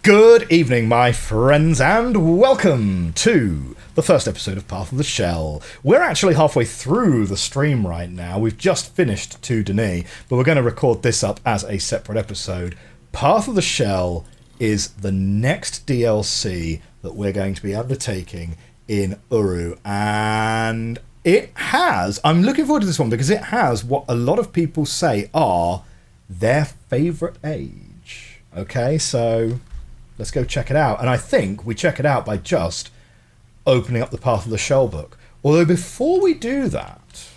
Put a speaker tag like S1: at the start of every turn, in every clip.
S1: Good evening, my friends, and welcome to the first episode of Path of the Shell. We're actually halfway through the stream right now. We've just finished 2 Denis, but we're going to record this up as a separate episode. Path of the Shell is the next DLC that we're going to be undertaking in URU, and I'm looking forward to this one because it has what a lot of people say are their favourite age. Okay, so let's go check it out. And I think we check it out by just opening up the Path of the Shell book. Although before we do that,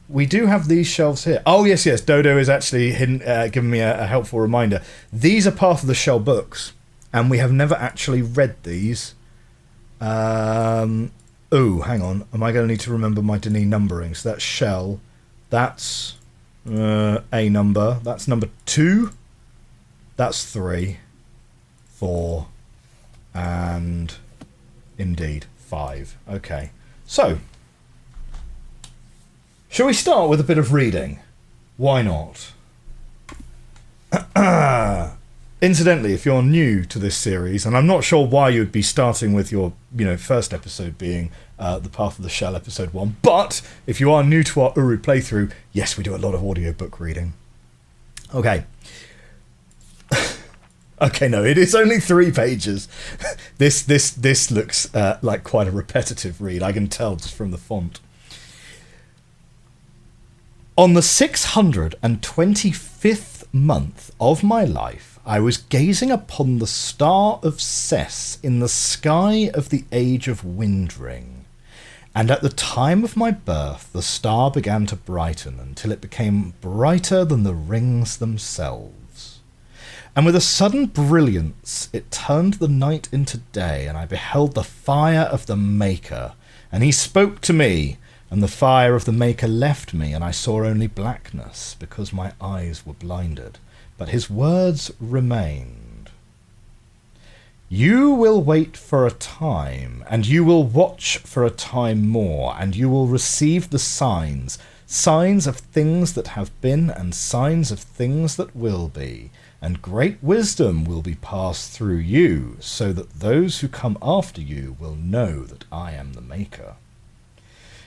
S1: we do have these shelves here. Oh, yes, Dodo is actually giving me a helpful reminder. These are Path of the Shell books, and we have never actually read these. Oh, hang on. Am I going to need to remember my Denis numbering? So that's Shell. That's a number. That's number 2. That's 3, 4, and indeed 5. Okay, so shall we start with a bit of reading? Why not? Incidentally, if you're new to this series, and I'm not sure why you'd be starting with your first episode being the Path of the Shell episode 1, but if you are new to our URU playthrough, yes, we do a lot of audiobook reading. Okay. Okay, no, it is only 3 pages. This looks like quite a repetitive read. I can tell just from the font. On the 625th month of my life, I was gazing upon the star of Cess in the sky of the age of Windring. And at the time of my birth, the star began to brighten until it became brighter than the rings themselves. And with a sudden brilliance, it turned the night into day, and I beheld the fire of the Maker. And he spoke to me, and the fire of the Maker left me, and I saw only blackness, because my eyes were blinded. But his words remained. You will wait for a time, and you will watch for a time more, and you will receive the signs of things that have been, and signs of things that will be. And great wisdom will be passed through you, so that those who come after you will know that I am the Maker.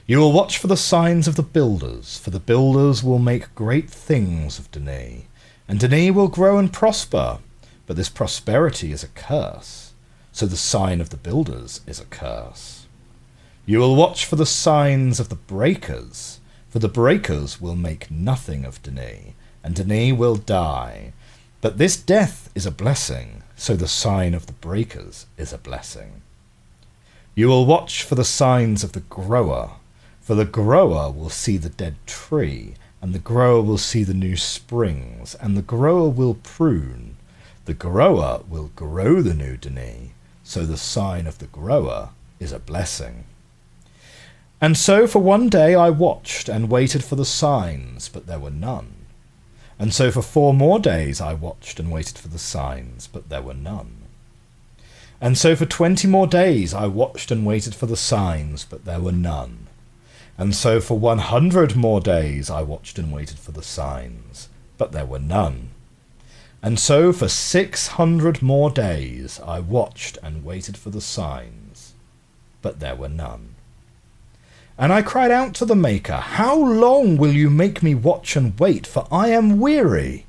S1: You will watch for the signs of the builders, for the builders will make great things of Denis, and Denis will grow and prosper, but this prosperity is a curse, so the sign of the builders is a curse. You will watch for the signs of the breakers, for the breakers will make nothing of Denis, and Denis will die. But this death is a blessing, so the sign of the breakers is a blessing. You will watch for the signs of the grower, for the grower will see the dead tree, and the grower will see the new springs, and the grower will prune. The grower will grow the new Denis, so the sign of the grower is a blessing. And so for one day I watched and waited for the signs, but there were none. And so for 4 more days I watched and waited for the signs, but there were none. And so for 20 more days I watched and waited for the signs, but there were none. And so for 100 more days I watched and waited for the signs, but there were none. And so for 600 more days I watched and waited for the signs, but there were none. And I cried out to the Maker, How long will you make me watch and wait, for I am weary?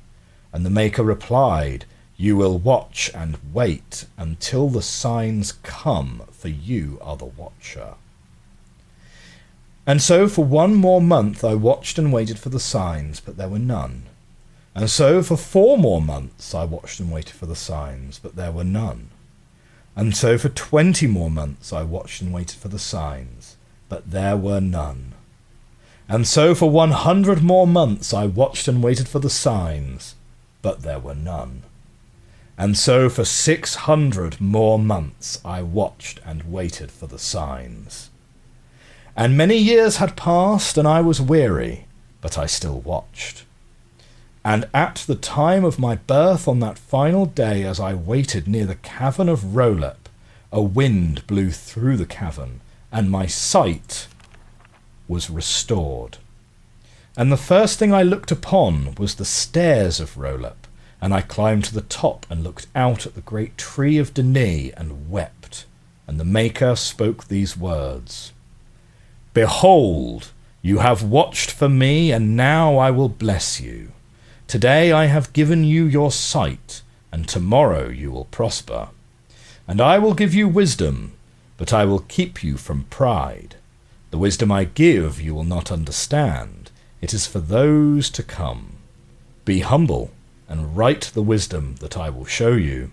S1: And the Maker replied, You will watch and wait until the signs come, for you are the watcher. And so for 1 more month I watched and waited for the signs, but there were none. And so for 4 more months I watched and waited for the signs, but there were none. And so for 20 more months I watched and waited for the signs, but there were none. And so for 100 more months I watched and waited for the signs, but there were none. And so for 600 more months I watched and waited for the signs. And many years had passed, and I was weary, but I still watched. And at the time of my birth on that final day, as I waited near the cavern of Rolep, a wind blew through the cavern, and my sight was restored. And the first thing I looked upon was the stairs of Rolep, And I climbed to the top and looked out at the great tree of Denis and wept. And the Maker spoke these words: Behold, you have watched for me, and now I will bless you. Today I have given you your sight, and tomorrow you will prosper. And I will give you wisdom, but I will keep you from pride. The wisdom I give you will not understand. It is for those to come. Be humble, and write the wisdom that I will show you.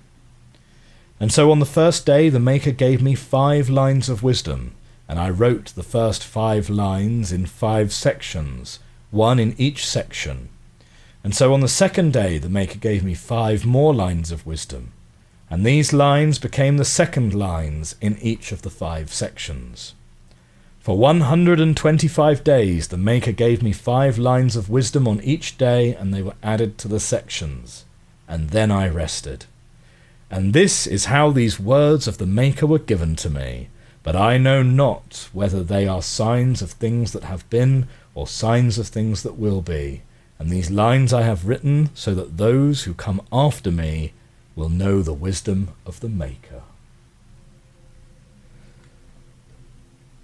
S1: And so on the first day the Maker gave me 5 lines of wisdom, and I wrote the first 5 lines in 5 sections, 1 in each section. And so on the second day the Maker gave me 5 more lines of wisdom, and these lines became the second lines in each of the 5 sections. For 125 days the Maker gave me 5 lines of wisdom on each day, and they were added to the sections. And then I rested. And this is how these words of the Maker were given to me, but I know not whether they are signs of things that have been, or signs of things that will be. And these lines I have written so that those who come after me will know the wisdom of the Maker.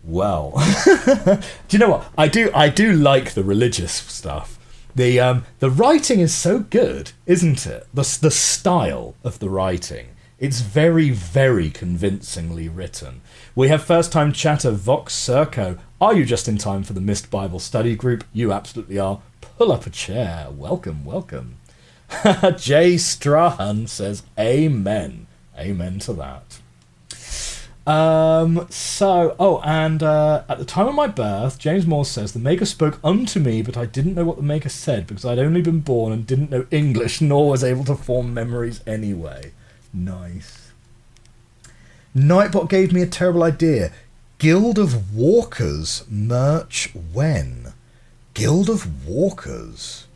S1: Well, do you know what? I do like the religious stuff. The writing is so good, isn't it? The style of the writing. It's very, very convincingly written. We have first-time chatter Vox Circo. Are you just in time for the Myst Bible study group? You absolutely are. Pull up a chair. Welcome, welcome. Jay Strahan says, Amen. Amen to that. At the time of my birth, James Moore says, the Maker spoke unto me, but I didn't know what the Maker said, because I'd only been born and didn't know English, nor was able to form memories anyway. Nice. Nightbot gave me a terrible idea. Guild of Walkers merch when? Guild of Walkers?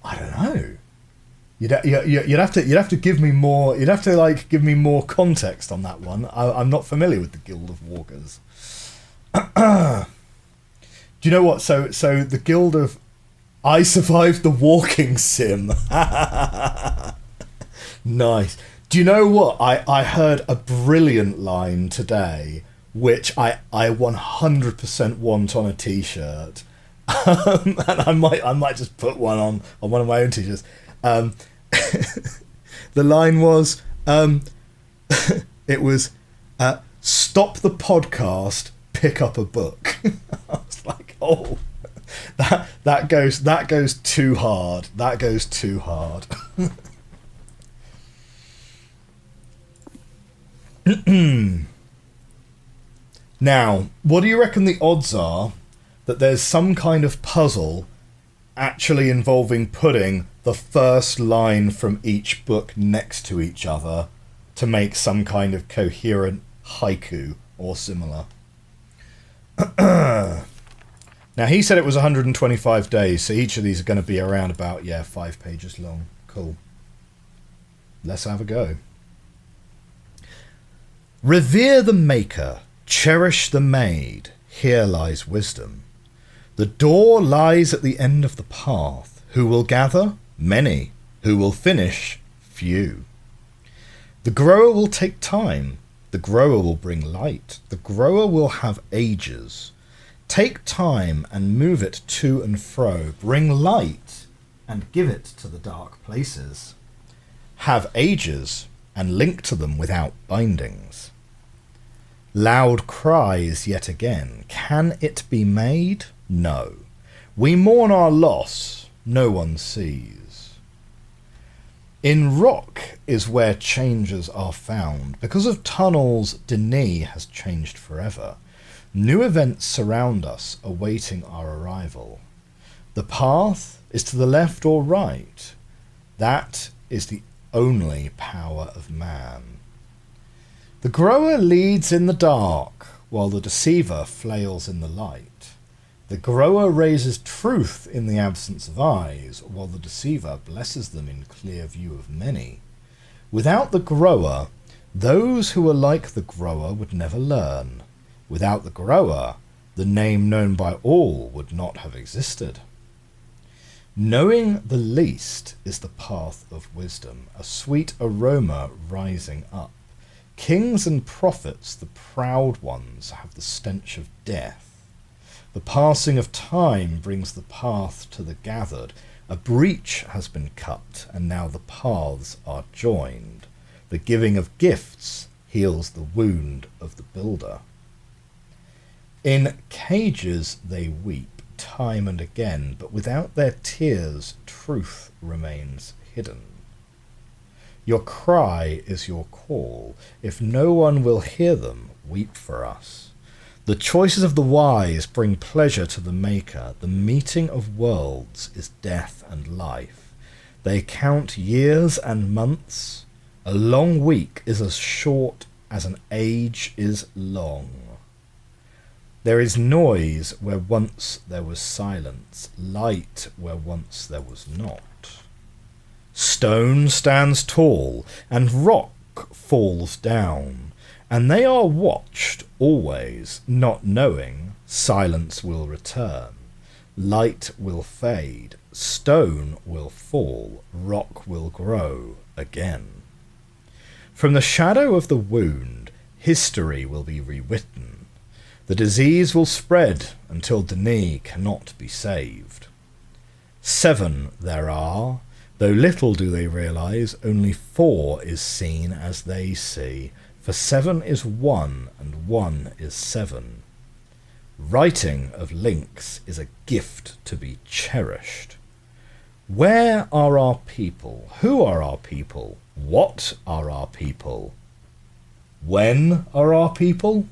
S1: I don't know. You'd have to give me more. You'd have to give me more context on that one. I'm not familiar with the Guild of Walkers. Do you know what? So the Guild of I survived the walking sim. Nice. Do you know what? I heard a brilliant line today, which I 100% want on a t-shirt, and I might just put one on one of my own t-shirts. The line was, it was, stop the podcast, pick up a book. I was like, oh, that goes too hard. That goes too hard. Now, what do you reckon the odds are that there's some kind of puzzle actually involving putting the first line from each book next to each other to make some kind of coherent haiku or similar? Now, he said it was 125 days, so each of these are going to be around about, 5 pages long. Cool. Let's have a go. Revere the Maker, cherish the maid, here lies wisdom. The door lies at the end of the path. Who will gather? Many. Who will finish? Few. The grower will take time. The grower will bring light. The grower will have ages. Take time and move it to and fro. Bring light and give it to the dark places. Have ages and link to them without bindings. Loud cries yet again. Can it be made? No. We mourn our loss. No one sees. In rock is where changes are found. Because of tunnels, Denis has changed forever. New events surround us, awaiting our arrival. The path is to the left or right. That is the only power of man. The grower leads in the dark, while the deceiver flails in the light. The grower raises truth in the absence of eyes, while the deceiver blesses them in clear view of many. Without the grower, those who are like the grower would never learn. Without the grower, the name known by all would not have existed. Knowing the least is the path of wisdom, a sweet aroma rising up. Kings and prophets, the proud ones, have the stench of death. The passing of time brings the path to the gathered. A breach has been cut, and now the paths are joined. The giving of gifts heals the wound of the builder. In cages they weep time and again, but without their tears truth remains hidden. Your cry is your call. If no one will hear them, weep for us. The choices of the wise bring pleasure to the maker. The meeting of worlds is death and life. They count years and months. A long week is as short as an age is long. There is noise where once there was silence, light where once there was not. Stone stands tall, and rock falls down, and they are watched always, not knowing silence will return. Light will fade, stone will fall, rock will grow again. From the shadow of the wound, history will be rewritten. The disease will spread until Denis cannot be saved. 7 there are, though little do they realise, only 4 is seen as they see, for 7 is 1 and 1 is 7. Writing of links is a gift to be cherished. Where are our people? Who are our people? What are our people? When are our people?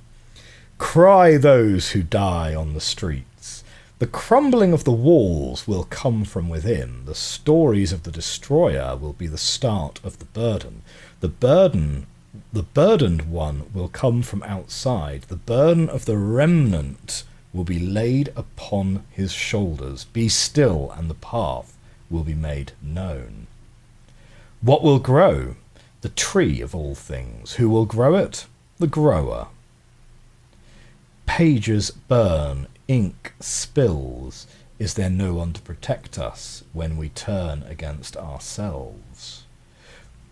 S1: Cry those who die on the streets. The crumbling of the walls will come from within. The stories of the destroyer will be the start of the burden. The burdened one will come from outside. The burden of the remnant will be laid upon his shoulders. Be still, and the path will be made known. What will grow? The tree of all things. Who will grow it? The grower. Pages burn, ink spills. Is there no one to protect us when we turn against ourselves?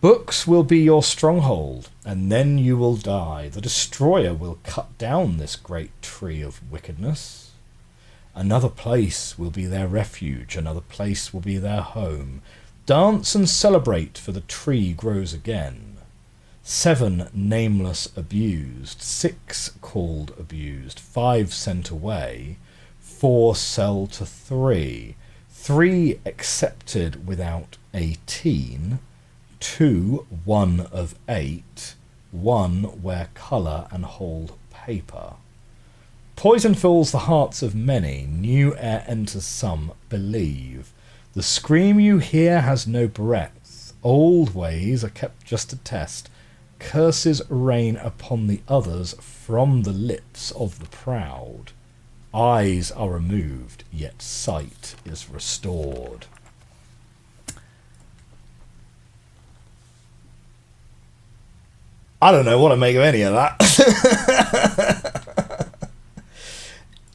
S1: Books will be your stronghold, and then you will die. The destroyer will cut down this great tree of wickedness. Another place will be their refuge, another place will be their home. Dance and celebrate, for the tree grows again. 7 nameless abused, 6 called abused, 5 sent away, 4 sell to 3, 3 accepted without 18, 2 1 of 8, 1 wear colour and hold paper. Poison fills the hearts of many, new air enters some, believe. The scream you hear has no breadth, old ways are kept just to test. Curses rain upon the others from the lips of the proud. Eyes are removed, yet sight is restored. I don't know what to make of any of that.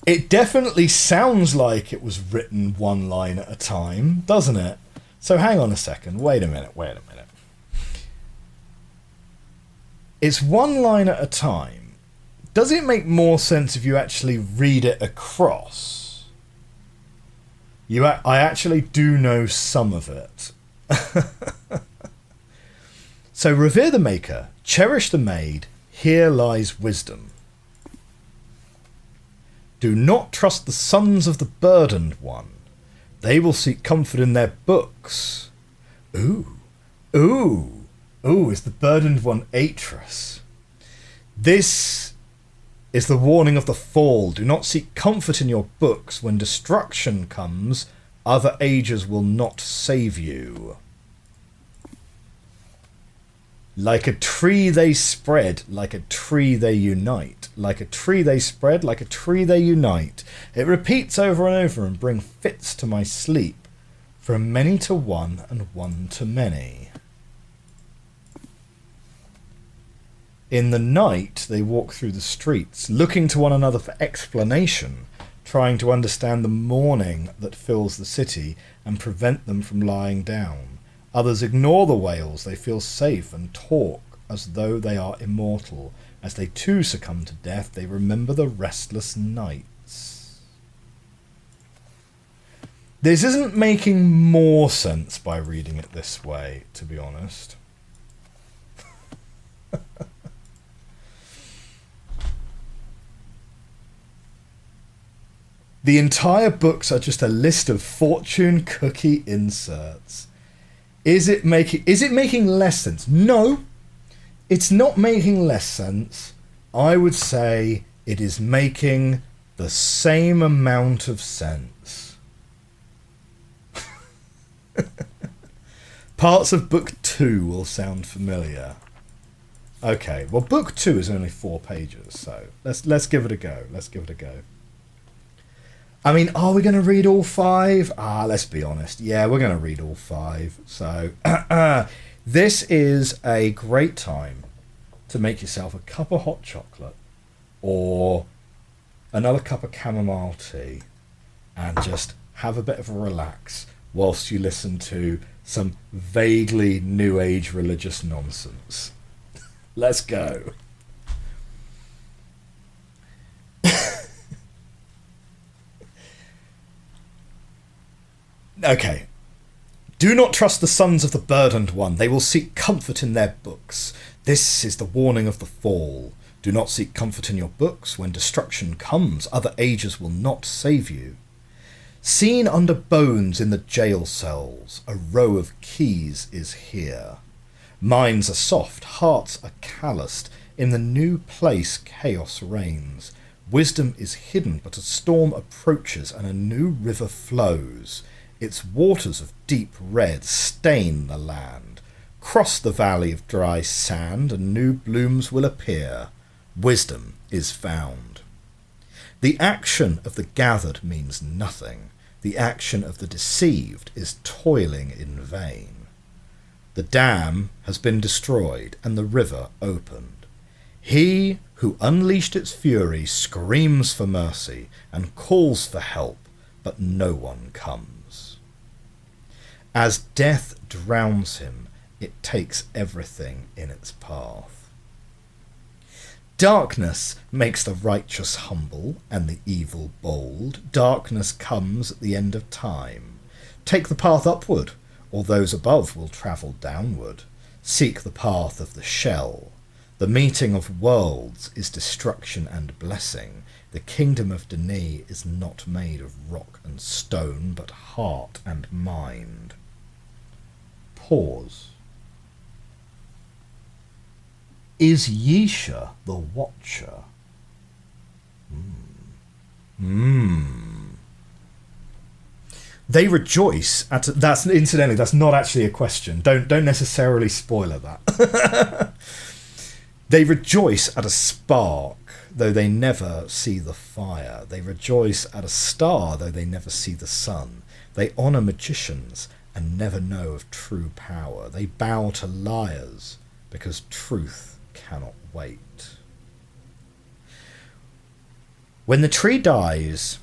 S1: It definitely sounds like it was written one line at a time, doesn't it? So hang on a second, wait a minute. It's one line at a time. Does it make more sense if you actually read it across? I actually do know some of it. So revere the maker, cherish the maid, here lies wisdom. Do not trust the sons of the burdened one. They will seek comfort in their books. Ooh, is the burdened one Atreus? This is the warning of the fall. Do not seek comfort in your books. When destruction comes, other ages will not save you. Like a tree they spread, like a tree they unite. Like a tree they spread, like a tree they unite. It repeats over and over and brings fits to my sleep. From many to one and one to many. In the night they walk through the streets, looking to one another for explanation, trying to understand the mourning that fills the city and prevent them from lying down. Others ignore the wails, they feel safe and talk as though they are immortal. As they too succumb to death, they remember the restless nights. This isn't making more sense by reading it this way, to be honest. The entire books are just a list of fortune cookie inserts. Is it making less sense? No, it's not making less sense. I would say it is making the same amount of sense. Parts of book 2 will sound familiar. Okay, well, book 2 is only 4 pages, so let's give it a go. Let's give it a go. I mean, are we going to read all 5? Let's be honest. Yeah, we're going to read all 5. So, this is a great time to make yourself a cup of hot chocolate or another cup of chamomile tea and just have a bit of a relax whilst you listen to some vaguely New Age religious nonsense. Let's go. Okay. Do not trust the sons of the burdened one. They will seek comfort in their books. This is the warning of the fall. Do not seek comfort in your books. When destruction comes, other ages will not save you. Seen under bones in the jail cells, a row of keys is here. Minds are soft, hearts are calloused. In the new place, chaos reigns. Wisdom is hidden, but a storm approaches and a new river flows. Its waters of deep red stain the land. Cross the valley of dry sand, and new blooms will appear. Wisdom is found. The action of the gathered means nothing. The action of the deceived is toiling in vain. The dam has been destroyed, and the river opened. He who unleashed its fury screams for mercy and calls for help, but no one comes. As death drowns him, it takes everything in its path. Darkness makes the righteous humble and the evil bold. Darkness comes at the end of time. Take the path upward, or those above will travel downward. Seek the path of the shell. The meeting of worlds is destruction and blessing. The kingdom of Denis is not made of rock and stone, but heart and mind. Pause. Is Yeesha the Watcher? They rejoice at... That's incidentally, that's not actually a question. Don't necessarily spoiler that. They rejoice at a spark, though they never see the fire. They rejoice at a star, though they never see the sun. They honour magicians and never know of true power. They bow to liars because truth cannot wait. When the tree dies,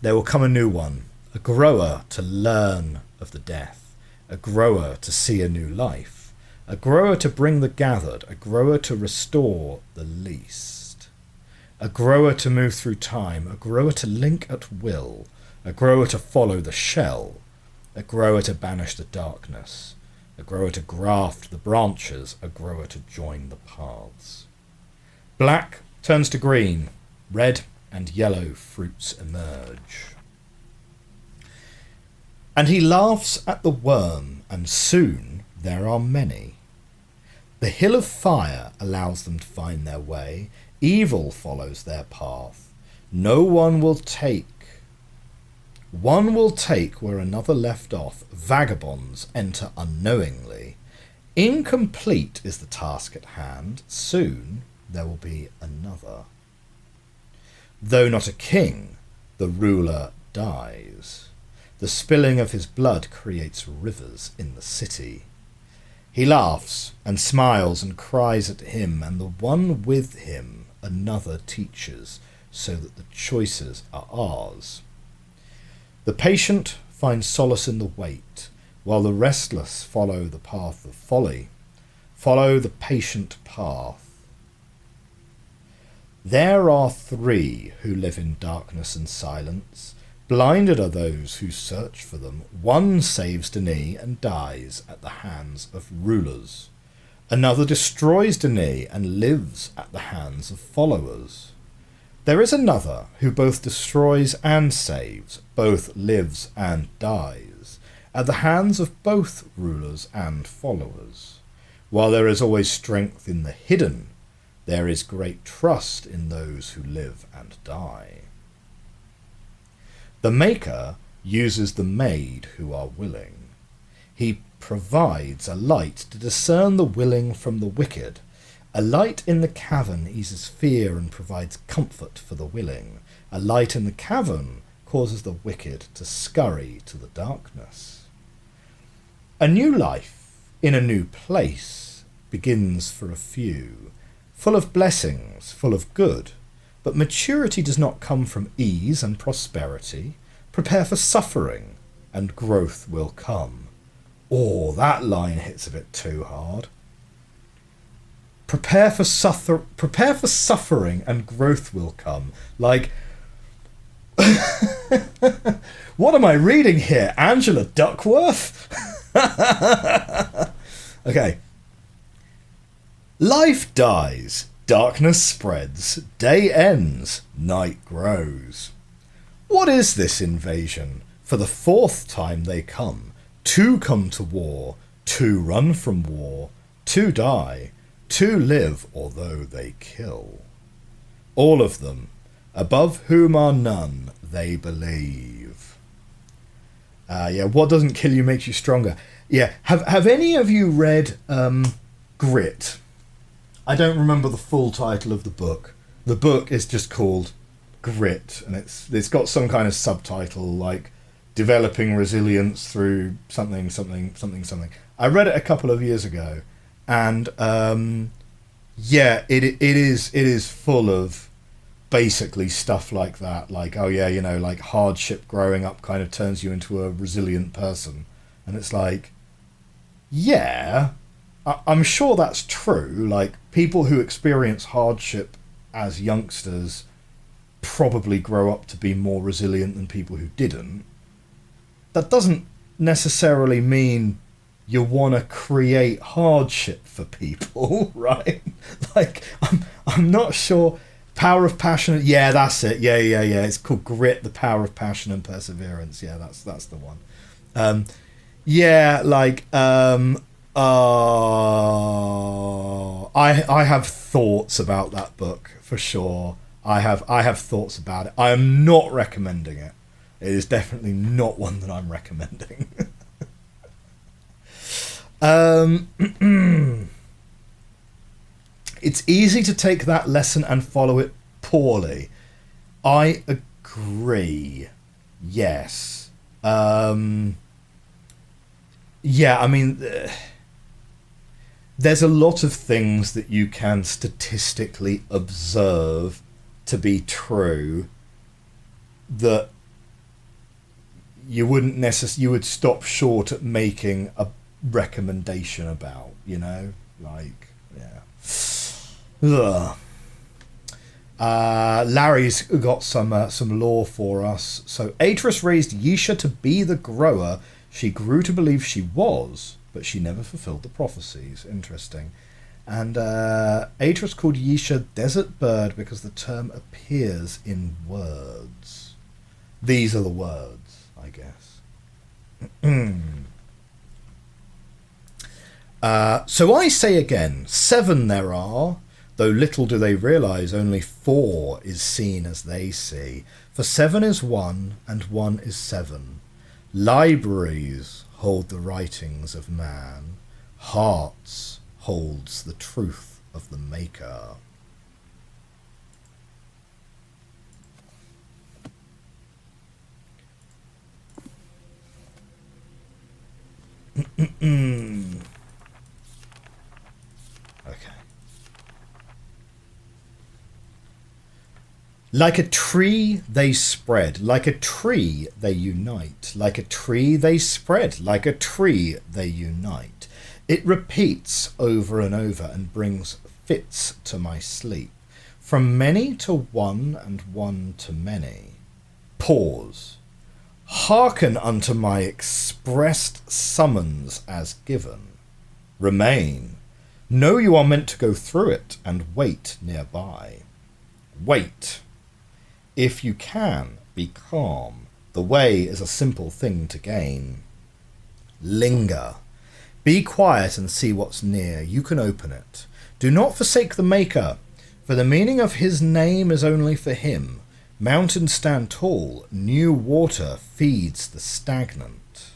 S1: there will come a new one, a grower to learn of the death, a grower to see a new life, a grower to bring the gathered, a grower to restore the least, a grower to move through time, a grower to link at will, a grower to follow the shell, a grower to banish the darkness, a grower to graft the branches, a grower to join the paths. Black turns to green, red and yellow fruits emerge. And he laughs at the worm, and soon there are many. The hill of fire allows them to find their way. Evil follows their path. No one will take. One will take where another left off. Vagabonds enter unknowingly. Incomplete is the task at hand. Soon there will be another. Though not a king, the ruler dies. The spilling of his blood creates rivers in the city. He laughs and smiles and cries at him, and the one with him another teaches. so that the choices are ours. The patient finds solace in the wait, while the restless follow the path of folly. Follow the patient path. There are three who live in darkness and silence. Blinded are those who search for them. One saves Denis and dies at the hands of rulers. Another destroys Denis and lives at the hands of followers. There is another who both destroys and saves, both lives and dies, at the hands of both rulers and followers. While there is always strength in the hidden, there is great trust in those who live and die. The Maker uses the made who are willing. He provides a light to discern the willing from the wicked. A light in the cavern eases fear and provides comfort for the willing. A light in the cavern causes the wicked to scurry to the darkness. A new life in a new place begins for a few, full of blessings, full of good. But maturity does not come from ease and prosperity. Prepare for suffering, and growth will come. Oh, that line hits a bit too hard. Prepare for suffering, and growth will come. Like, what am I reading here? Angela Duckworth? Okay. Life dies, darkness spreads, day ends, night grows. What is this invasion? For the fourth time they come. Two come to war, two run from war, two die, two live although they kill. All of them, above whom are none, they believe. Yeah, what doesn't kill you makes you stronger. Yeah, have any of you read Grit? I don't remember the full title of the book. The book is just called Grit, and it's got some kind of subtitle like Developing Resilience Through something. I read it a couple of years ago, and yeah, it is full of basically stuff like that, like, oh yeah, you know, like hardship growing up kind of turns you into a resilient person, and it's like, yeah, I'm sure that's true. Like, people who experience hardship as youngsters probably grow up to be more resilient than people who didn't. That doesn't necessarily mean you want to create hardship for people, right? Like, I'm not sure. Power of Passion. Yeah, that's it. Yeah. It's called Grit: The Power of Passion and Perseverance. Yeah, that's the one. Yeah, like, I have thoughts about that book for sure. I have thoughts about it. I am not recommending it. It is definitely not one that I'm recommending. It's easy to take that lesson and follow it poorly. I agree. Yes. Yeah, I mean, there's a lot of things that you can statistically observe to be true that you wouldn't necessarily, you would stop short at making a recommendation about, you know, like, yeah. Ugh. Larry's got some lore for us. So Atris raised Yeesha to be the grower she grew to believe she was, but she never fulfilled the prophecies. Interesting. And Atris called Yeesha Desert Bird because the term appears in words. These are the words, I guess. So I say again, 7 there are, though little do they realise only 4 is seen as they see. For 7 is 1, and 1 is 7. Libraries hold the writings of man. Hearts holds the truth of the Maker. Okay. Like a tree they spread, like a tree they unite, like a tree they spread, like a tree they unite. It repeats over and over and brings fits to my sleep, from many to one and one to many. Pause. Hearken unto my expressed summons as given. Remain. Know you are meant to go through it and wait nearby. Wait. If you can, be calm. The way is a simple thing to gain. Linger. Be quiet and see what's near. You can open it. Do not forsake the Maker, for the meaning of his name is only for him. Mountains stand tall. New water feeds the stagnant.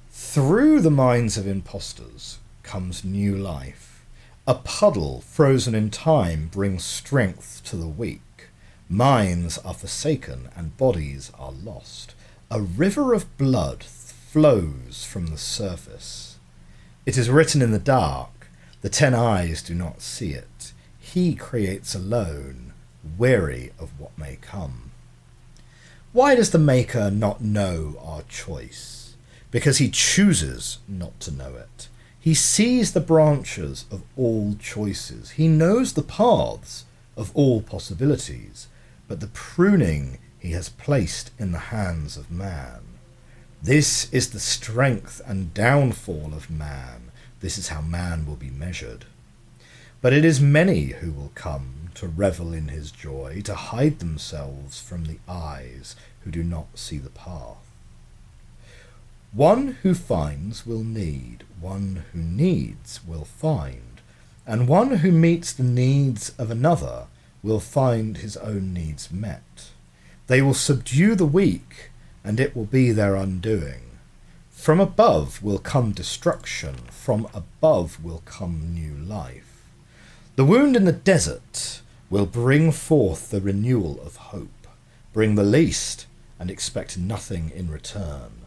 S1: Through the minds of impostors comes new life. A puddle frozen in time brings strength to the weak. Minds are forsaken and bodies are lost. A river of blood flows from the surface. It is written in the dark. The 10 eyes do not see it. He creates alone, weary of what may come. Why does the Maker not know our choice? Because he chooses not to know it. He sees the branches of all choices. He knows the paths of all possibilities, but the pruning he has placed in the hands of man. This is the strength and downfall of man. This is how man will be measured. But it is many who will come to revel in his joy, to hide themselves from the eyes who do not see the path. One who finds will need, one who needs will find, and one who meets the needs of another will find his own needs met. They will subdue the weak, and it will be their undoing. From above will come destruction, from above will come new life. The wound in the desert will bring forth the renewal of hope. Bring the least, and expect nothing in return.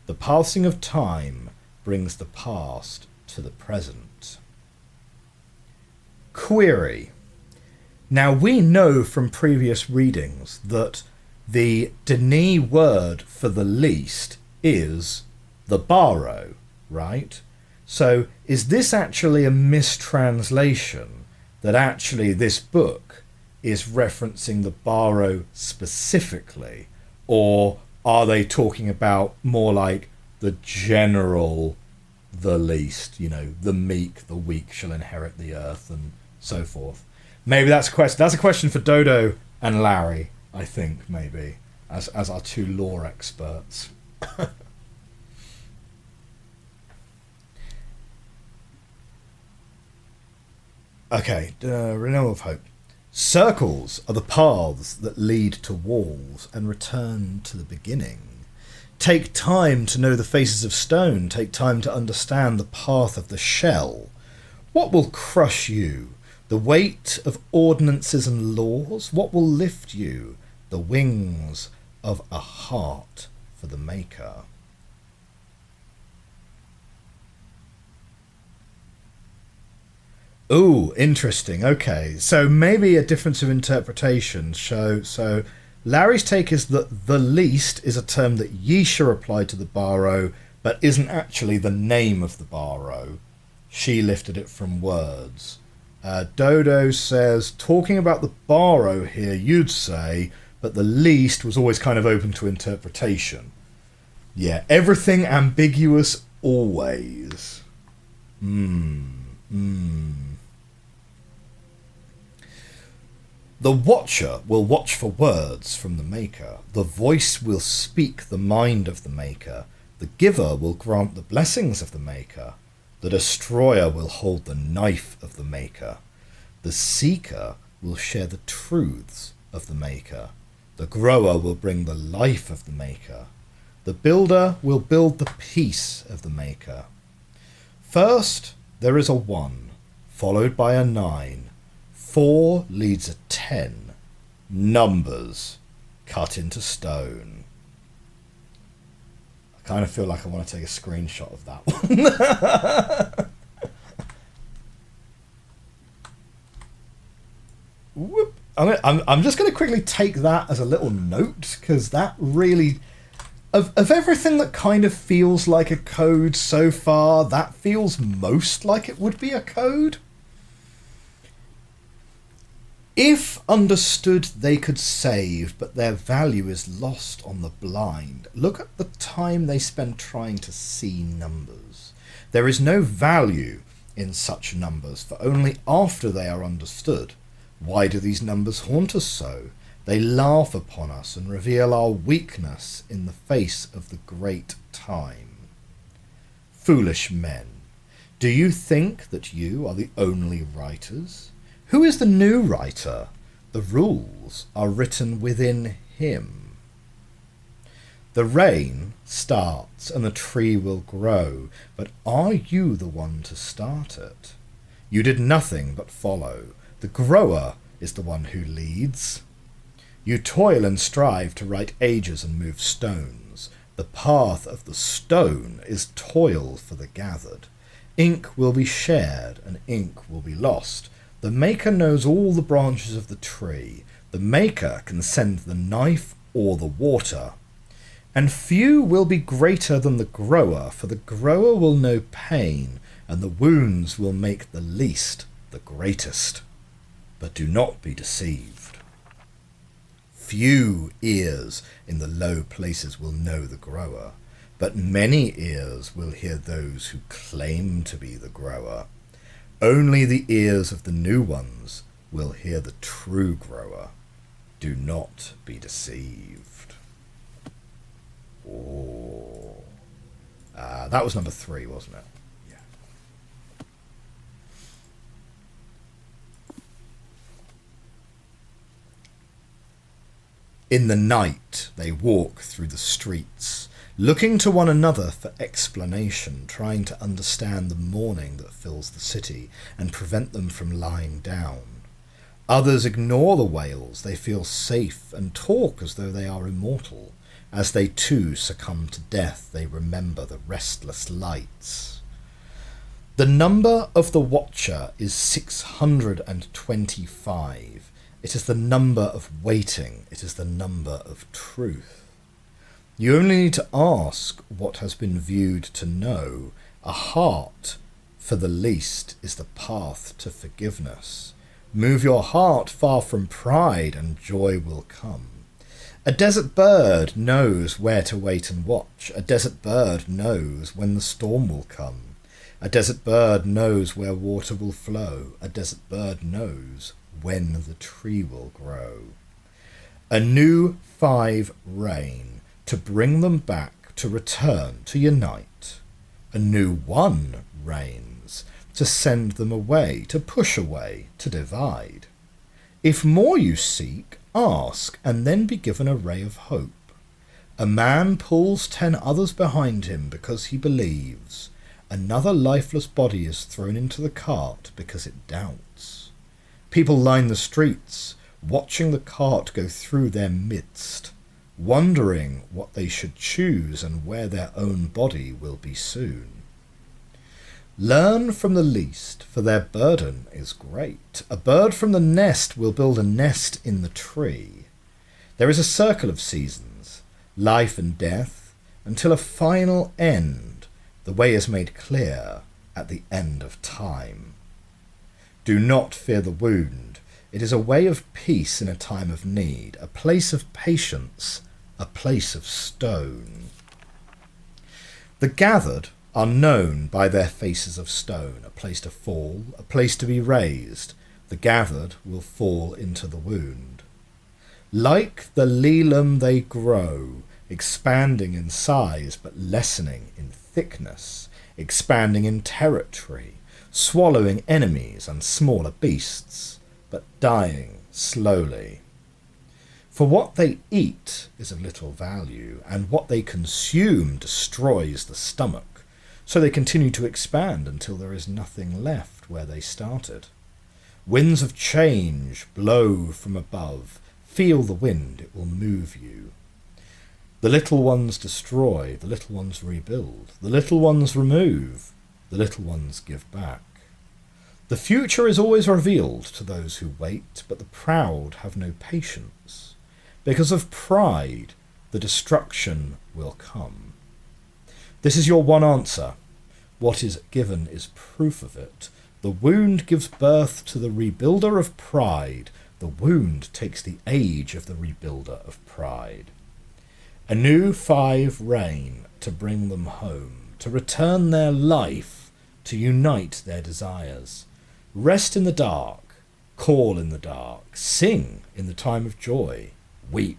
S1: The passing of time brings the past to the present. Query. Now we know from previous readings that the Dene word for the least is the Bahro, right? So is this actually a mistranslation, that actually this book is referencing the Bahro specifically, or are they talking about more like the general, the least, you know, the meek, the weak shall inherit the earth and so forth? Maybe that's a question. That's a question for Dodo and Larry, I think, maybe, as our two lore experts. Okay, renewal of hope. Circles are the paths that lead to walls and return to the beginning. Take time to know the faces of stone. Take time to understand the path of the shell. What will crush you? The weight of ordinances and laws? What will lift you? The wings of a heart for the Maker. Oh, interesting. Okay, so maybe a difference of interpretation. So Larry's take is that the least is a term that Yeesha applied to the Bahro, but isn't actually the name of the Bahro. She lifted it from words. Dodo says, talking about the Bahro here, you'd say, but the least was always kind of open to interpretation. Yeah, everything ambiguous always. The watcher will watch for words from the Maker. The voice will speak the mind of the Maker. The giver will grant the blessings of the Maker. The destroyer will hold the knife of the Maker. The seeker will share the truths of the Maker. The grower will bring the life of the Maker. The builder will build the peace of the Maker. First, there is a 1, followed by a 9. 4 leads a 10. Numbers cut into stone. I kind of feel like I want to take a screenshot of that one. Whoop. I'm just going to quickly take that as a little note, because that really, of everything that kind of feels like a code so far, that feels most like it would be a code. If understood, they could save, but their value is lost on the blind. Look at the time they spend trying to see numbers. There is no value in such numbers, for only after they are understood. Why do these numbers haunt us so? They laugh upon us and reveal our weakness in the face of the great time. Foolish men, do you think that you are the only writers? Who is the new writer? The rules are written within him. The rain starts and the tree will grow, but are you the one to start it? You did nothing but follow. The grower is the one who leads. You toil and strive to write ages and move stones. The path of the stone is toil for the gathered. Ink will be shared and ink will be lost. The maker knows all the branches of the tree. The maker can send the knife or the water. And few will be greater than the grower, for the grower will know pain, and the wounds will make the least the greatest. But do not be deceived. Few ears in the low places will know the grower, but many ears will hear those who claim to be the grower. Only the ears of the new ones will hear the true grower. Do not be deceived. Oh. That was number 3, wasn't it? Yeah. In the night they walk through the streets, looking to one another for explanation, trying to understand the mourning that fills the city and prevent them from lying down. Others ignore the wails, they feel safe and talk as though they are immortal. As they too succumb to death, they remember the restless lights. The number of the Watcher is 625. It is the number of waiting. It is the number of truth. You only need to ask what has been viewed to know. A heart, for the least, is the path to forgiveness. Move your heart far from pride and joy will come. A desert bird knows where to wait and watch. A desert bird knows when the storm will come. A desert bird knows where water will flow. A desert bird knows when the tree will grow. A new 5 rain to bring them back, to return, to unite. A new 1 rains to send them away, to push away, to divide. If more you seek, ask, and then be given a ray of hope. A man pulls 10 others behind him because he believes. Another lifeless body is thrown into the cart because it doubts. People line the streets, watching the cart go through their midst, wondering what they should choose and where their own body will be soon. Learn from the least, for their burden is great. A bird from the nest will build a nest in the tree. There is a circle of seasons, life and death, until a final end. The way is made clear at the end of time. Do not fear the wound. It is a way of peace in a time of need, a place of patience, a place of stone. The gathered are known by their faces of stone, a place to fall, a place to be raised. The gathered will fall into the wound. Like the lelum they grow, expanding in size but lessening in thickness, expanding in territory, swallowing enemies and smaller beasts, but dying slowly. For what they eat is of little value, and what they consume destroys the stomach. So they continue to expand until there is nothing left where they started. Winds of change blow from above. Feel the wind, it will move you. The little ones destroy, the little ones rebuild, the little ones remove, the little ones give back. The future is always revealed to those who wait, but the proud have no patience. Because of pride, the destruction will come. This is your one answer. What is given is proof of it. The wound gives birth to the rebuilder of pride. The wound takes the age of the rebuilder of pride. A new 5 reign to bring them home, to return their life, to unite their desires. Rest in the dark, call in the dark, sing in the time of joy, weep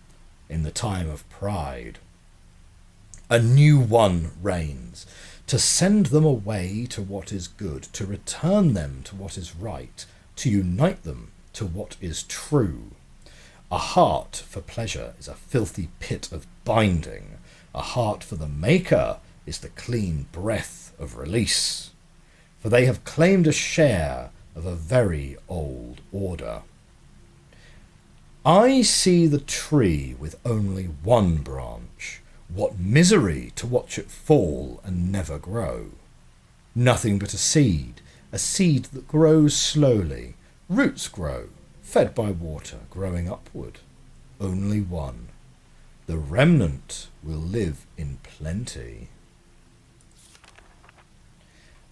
S1: in the time of pride. A new one reigns, to send them away to what is good, to return them to what is right, to unite them to what is true. A heart for pleasure is a filthy pit of binding. A heart for the Maker is the clean breath of release. For they have claimed a share of a very old order. I see the tree with only one branch. What misery to watch it fall and never grow. Nothing but a seed that grows slowly. Roots grow, fed by water, growing upward. Only one. The remnant will live in plenty.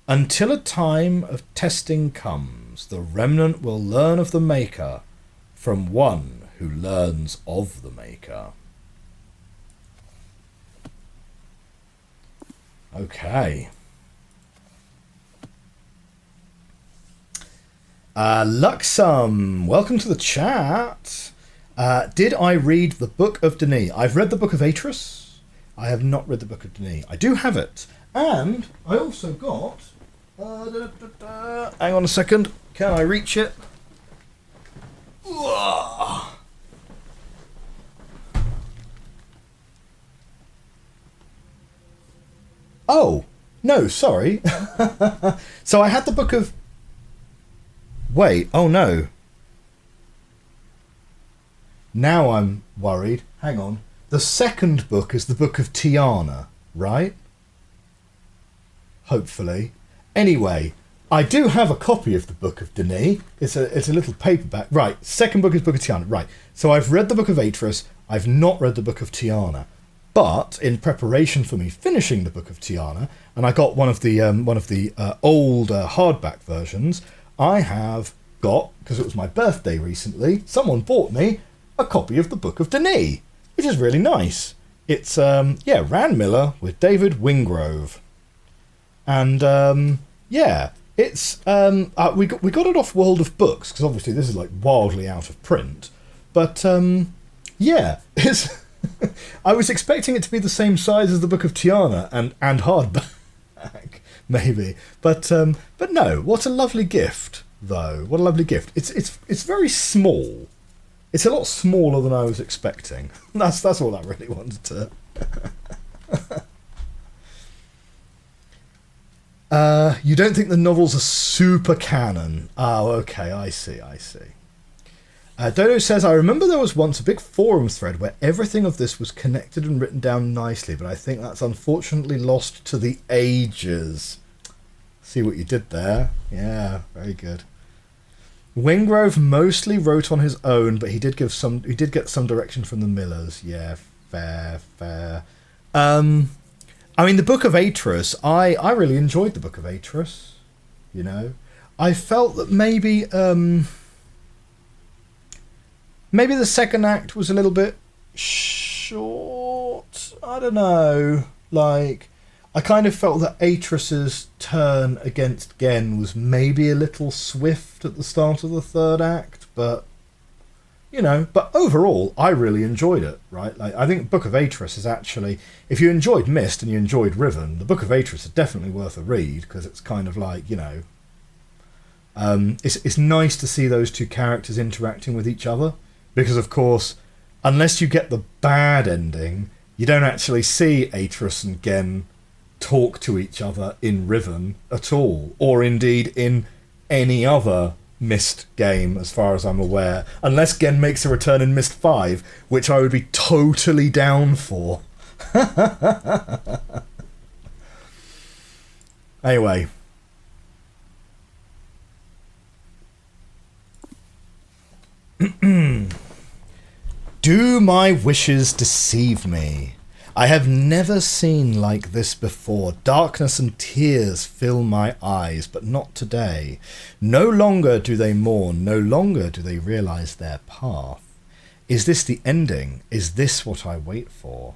S1: Until a time of testing comes, the remnant will learn of the Maker from one who learns of the Maker. Okay. Luxum, welcome to the chat. Did I read the Book of Denis? I've read the Book of Atris. I have not read the Book of Denis. I do have it. And I also got... hang on a second. Can I reach it? Oh, no, sorry. So I had the Book of... Wait, oh no. Now I'm worried. Hang on. The second book is the Book of Tiana, right? Hopefully. Anyway, I do have a copy of the Book of Denis. It's a little paperback. Right, second book is Book of Tiana. Right, so I've read the Book of Atris. I've not read the Book of Tiana. But in preparation for me finishing the Book of Tiana, and I got one of the old hardback versions, I have got, because it was my birthday recently, someone bought me a copy of the Book of Denis, which is really nice. It's Ran Miller with David Wingrove. And it's we got it off World of Books, because obviously this is like wildly out of print. But it's I was expecting it to be the same size as the Book of Tiana and hardback, maybe. But no, what a lovely gift, though. What a lovely gift. It's very small. It's a lot smaller than I was expecting. That's all I really wanted to. You don't think the novels are super canon? Oh, okay, I see. Dodo says, I remember there was once a big forums thread where everything of this was connected and written down nicely, but I think that's unfortunately lost to the ages. See what you did there? Yeah, very good. Wingrove mostly wrote on his own, but he did get some direction from the Millers. Yeah, fair. I mean, the Book of Atris, I really enjoyed the Book of Atris, you know. I felt that maybe the second act was a little bit short. I don't know. Like, I kind of felt that Atris's turn against Gen was maybe a little swift at the start of the third act, but overall, I really enjoyed it, right? Like, I think Book of Atris is actually, if you enjoyed Myst and you enjoyed Riven, the Book of Atris is definitely worth a read, because it's kind of like, it's nice to see those two characters interacting with each other, because of course, unless you get the bad ending, you don't actually see Atris and Gen talk to each other in Riven at all, or indeed in any other Myst game, as far as I'm aware, unless Gen makes a return in Myst 5, which I would be totally down for. Anyway, Do my wishes deceive me? I have never seen like this before. Darkness and tears fill my eyes, but not today. No longer do they mourn, no longer do they realize their path. Is this the ending? Is this what I wait for?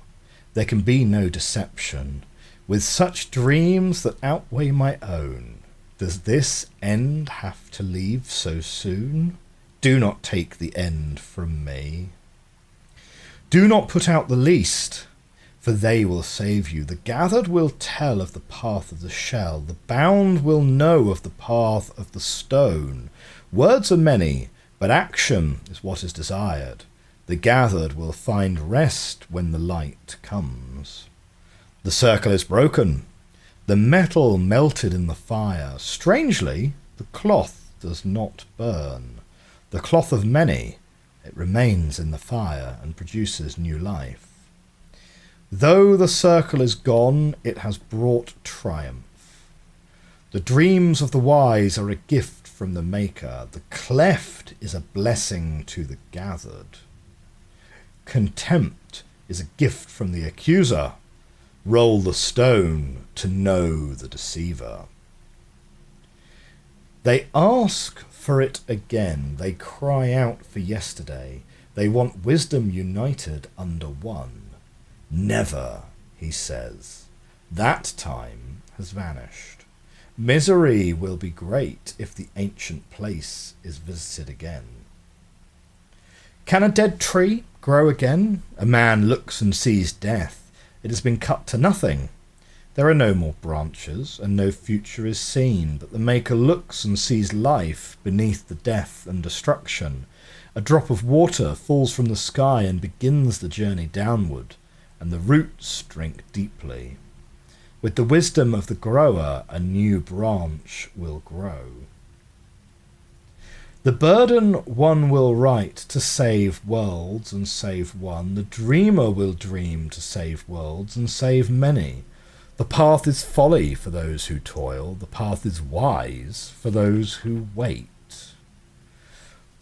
S1: There can be no deception. With such dreams that outweigh my own, does this end have to leave so soon? Do not take the end from me. Do not put out the least, for they will save you. The gathered will tell of the path of the shell. The bound will know of the path of the stone. Words are many, but action is what is desired. The gathered will find rest when the light comes. The circle is broken. The metal melted in the fire. Strangely, the cloth does not burn. The cloth of many, it remains in the fire and produces new life. Though the circle is gone, it has brought triumph. The dreams of the wise are a gift from the maker. The cleft is a blessing to the gathered. Contempt is a gift from the accuser. Roll the stone to know the deceiver. They ask for it again. They cry out for yesterday. They want wisdom united under one. Never, he says. That time has vanished. Misery will be great if the ancient place is visited again. Can a dead tree grow again? A man looks and sees death. It has been cut to nothing. There are no more branches, and no future is seen, but the maker looks and sees life beneath the death and destruction. A drop of water falls from the sky and begins the journey downward, and the roots drink deeply. With the wisdom of the grower, a new branch will grow. The burden one will write to save worlds and save one. The dreamer will dream to save worlds and save many. The path is folly for those who toil. The path is wise for those who wait.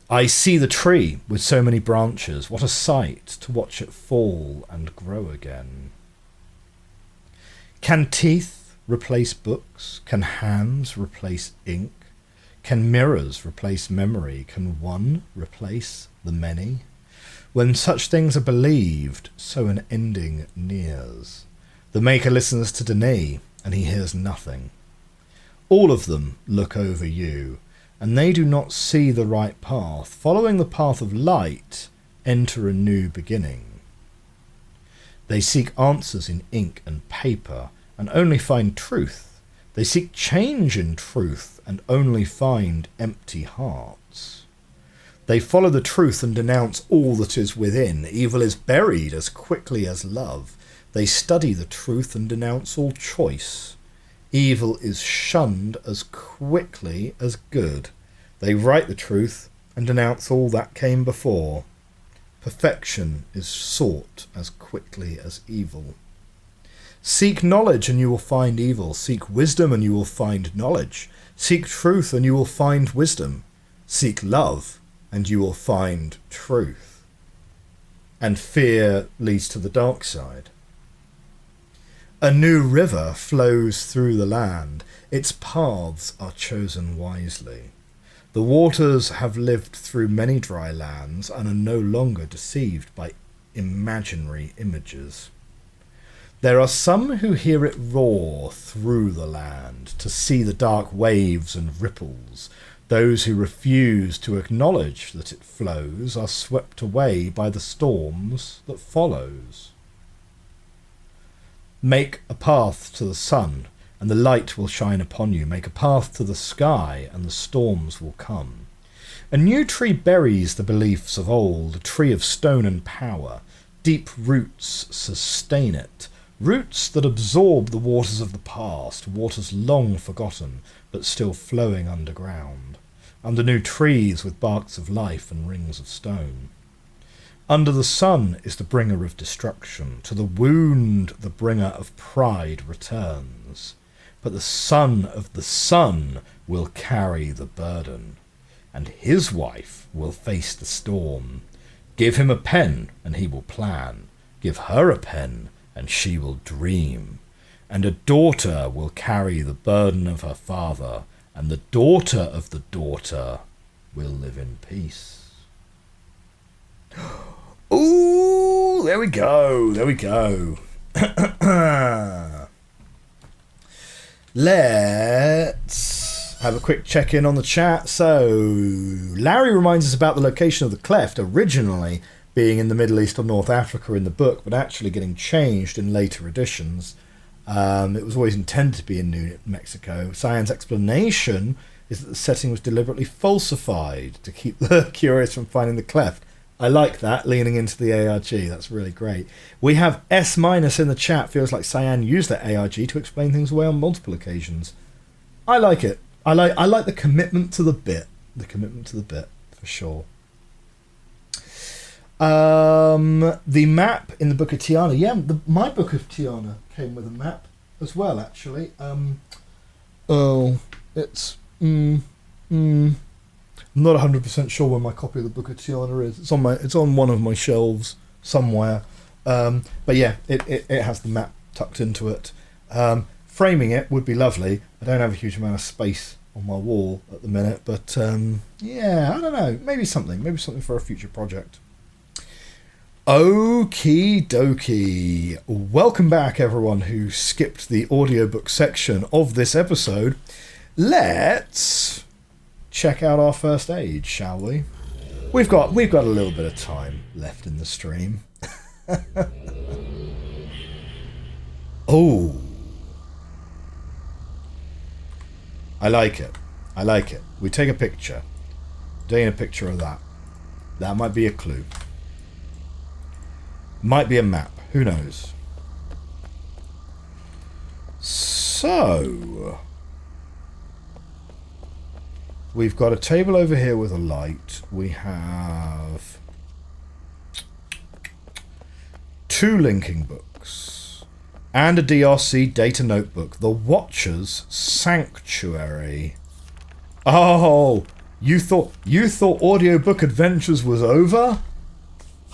S1: I see the tree with so many branches. What a sight to watch it fall and grow again. Can teeth replace books? Can hands replace ink? Can mirrors replace memory? Can one replace the many? When such things are believed, so an ending nears. The maker listens to Denis, and he hears nothing. All of them look over you, and they do not see the right path. Following the path of light, enter a new beginning. They seek answers in ink and paper, and only find truth. They seek change in truth, and only find empty hearts. They follow the truth and denounce all that is within. Evil is buried as quickly as love. They study the truth and denounce all choice. Evil is shunned as quickly as good. They write the truth and denounce all that came before. Perfection is sought as quickly as evil. Seek knowledge and you will find evil. Seek wisdom and you will find knowledge. Seek truth and you will find wisdom. Seek love and you will find truth. And fear leads to the dark side. A new river flows through the land. Its paths are chosen wisely. The waters have lived through many dry lands and are no longer deceived by imaginary images. There are some who hear it roar through the land, to see the dark waves and ripples. Those who refuse to acknowledge that it flows are swept away by the storms that follows. Make a path to the sun, and the light will shine upon you. Make a path to the sky, and the storms will come. A new tree buries the beliefs of old, a tree of stone and power. Deep roots sustain it, roots that absorb the waters of the past, waters long forgotten, but still flowing underground, under new trees with barks of life and rings of stone. Under the sun is the bringer of destruction. To the wound the bringer of pride returns. But the son of the sun will carry the burden, and his wife will face the storm. Give him a pen, and he will plan. Give her a pen, and she will dream. And a daughter will carry the burden of her father, and the daughter of the daughter will live in peace. Ooh, there we go. There we go. Let's have a quick check-in on the chat. So, Larry reminds us about the location of the cleft, originally being in the Middle East or North Africa in the book, but actually getting changed in later editions. It was always intended to be in New Mexico. Cyan's explanation is that the setting was deliberately falsified to keep the curious from finding the cleft. I like that, leaning into the ARG. That's really great. We have S- in the chat. Feels like Cyan used that ARG to explain things away on multiple occasions. I like it. I like the commitment to the bit. The commitment to the bit, for sure. The map in the Book of Tiana. Yeah, my Book of Tiana came with a map as well, actually. It's... I'm not 100% sure where my copy of the Book of Tiana is. It's on one of my shelves somewhere. But yeah, it has the map tucked into it. Framing it would be lovely. I don't have a huge amount of space on my wall at the minute, but yeah, I don't know. Maybe something for a future project. Okie dokie. Welcome back, everyone who skipped the audiobook section of this episode. Let's check out our first age, shall we? We've got a little bit of time left in the stream. Oh, I like it. We take a picture. Taking a picture of that. That might be a clue. Might be a map. Who knows? So, we've got a table over here with a light. We have 2 linking books and a DRC data notebook. The Watcher's Sanctuary. Oh, you thought audiobook adventures was over?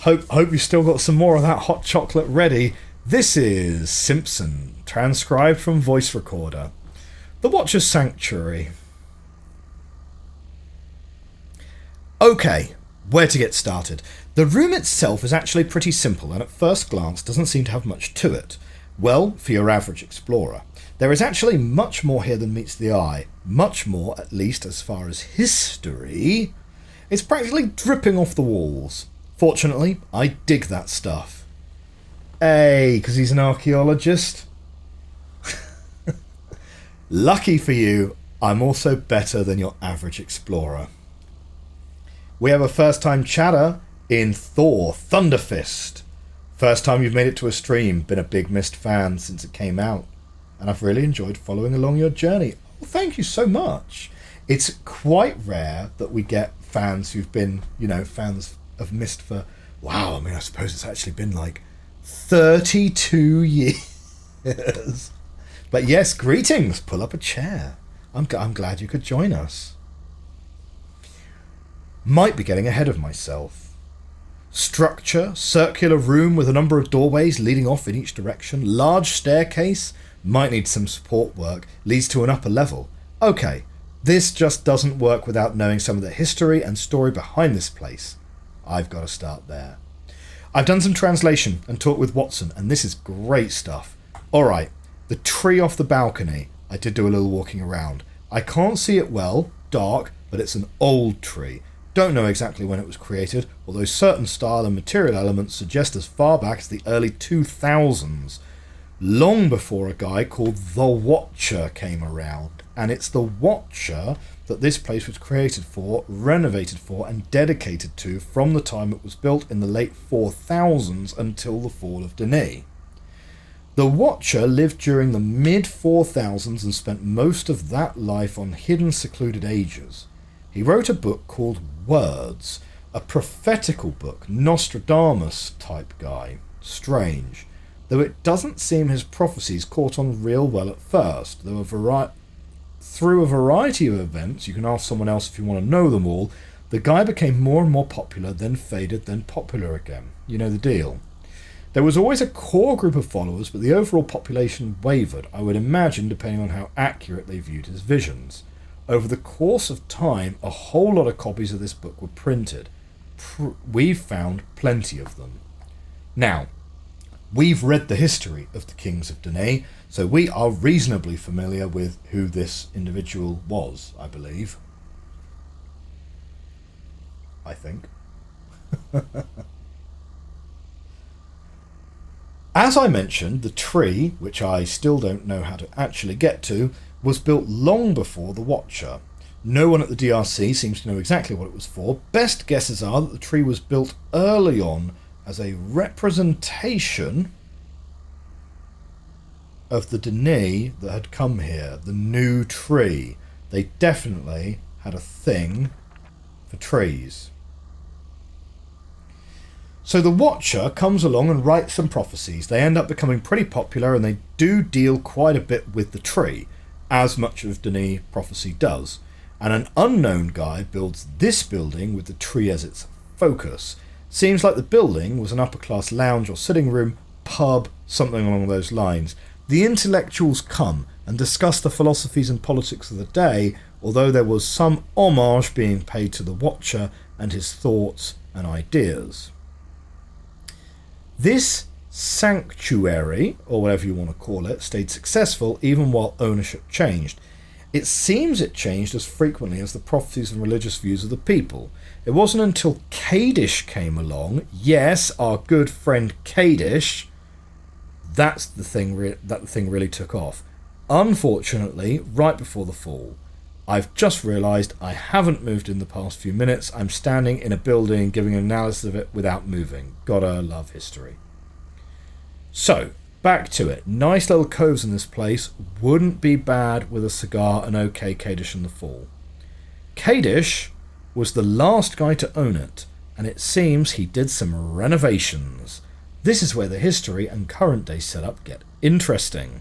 S1: Hope you still got some more of that hot chocolate ready. This is Simpson, transcribed from voice recorder. The Watcher's Sanctuary. Okay, where to get started? The room itself is actually pretty simple and at first glance doesn't seem to have much to it. Well, for your average explorer. There is actually much more here than meets the eye. Much more, at least as far as history. It's practically dripping off the walls. Fortunately, I dig that stuff. Hey, because he's an archaeologist? Lucky for you, I'm also better than your average explorer. We have a first-time chatter in Thor Thunderfist. First time you've made it to a stream. Been a big Myst fan since it came out. And I've really enjoyed following along your journey. Well, thank you so much. It's quite rare that we get fans who've been, fans of Myst for... Wow, I suppose it's actually been like 32 years. But yes, greetings. Pull up a chair. I'm glad you could join us. Might be getting ahead of myself. Structure, circular room with a number of doorways leading off in each direction. Large staircase, might need some support work, leads to an upper level. Okay, this just doesn't work without knowing some of the history and story behind this place. I've got to start there. I've done some translation and talked with Watson, and this is great stuff. Alright, the tree off the balcony. I did do a little walking around. I can't see it well, dark, but it's an old tree. Don't know exactly when it was created, although certain style and material elements suggest as far back as the early 2000s, long before a guy called The Watcher came around. And it's The Watcher that this place was created for, renovated for, and dedicated to from the time it was built in the late 4000s until the fall of Denis. The Watcher lived during the mid-4000s and spent most of that life on hidden, secluded ages. He wrote a book called Words, a prophetical book, Nostradamus type guy. Strange. Though it doesn't seem his prophecies caught on real well at first, though through a variety of events, you can ask someone else if you want to know them all, The guy became more and more popular, then faded, then popular again. You know the deal. There was always a core group of followers, but the overall population wavered, I would imagine, depending on how accurate they viewed his visions. Over the course of time, a whole lot of copies of this book were printed. We've found plenty of them. Now, we've read the history of the Kings of Danae, so we are reasonably familiar with who this individual was, I believe. I think. As I mentioned, the tree, which I still don't know how to actually get to, was built long before the Watcher. No one at the DRC seems to know exactly what it was for. Best guesses are that the tree was built early on as a representation of the Danae that had come here, the new tree. They definitely had a thing for trees. So the Watcher comes along and writes some prophecies. They end up becoming pretty popular, and they do deal quite a bit with the tree, as much of Danae prophecy does. And an unknown guy builds this building with the tree as its focus. Seems like the building was an upper-class lounge or sitting room, pub, something along those lines. The intellectuals come and discuss the philosophies and politics of the day, although there was some homage being paid to the Watcher and his thoughts and ideas. This sanctuary, or whatever you want to call it, stayed successful even while ownership changed. It seems it changed as frequently as the prophecies and religious views of the people. It wasn't until Kadish came along, yes, our good friend Kadish, that the thing really took off. Unfortunately, right before the fall. I've just realised I haven't moved in the past few minutes. I'm standing in a building giving an analysis of it without moving. Gotta love history. So, back to it. Nice little coves in this place. Wouldn't be bad with a cigar and okay Kadish in the fall. Kadish was the last guy to own it, and it seems he did some renovations. This is where the history and current day setup get interesting.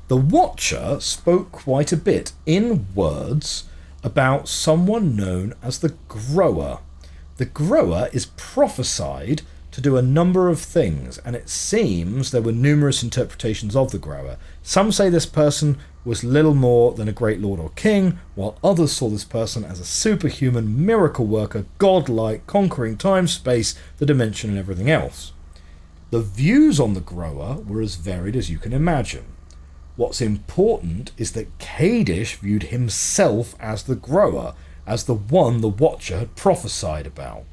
S1: The Watcher spoke quite a bit, in words, about someone known as the Grower. The Grower is prophesied to do a number of things, and it seems there were numerous interpretations of the Grower. Some say this person was little more than a great lord or king, while others saw this person as a superhuman miracle worker, godlike, conquering time, space, the dimension, and everything else. The views on the Grower were as varied as you can imagine. What's important is that Kadish viewed himself as the Grower, as the one the Watcher had prophesied about.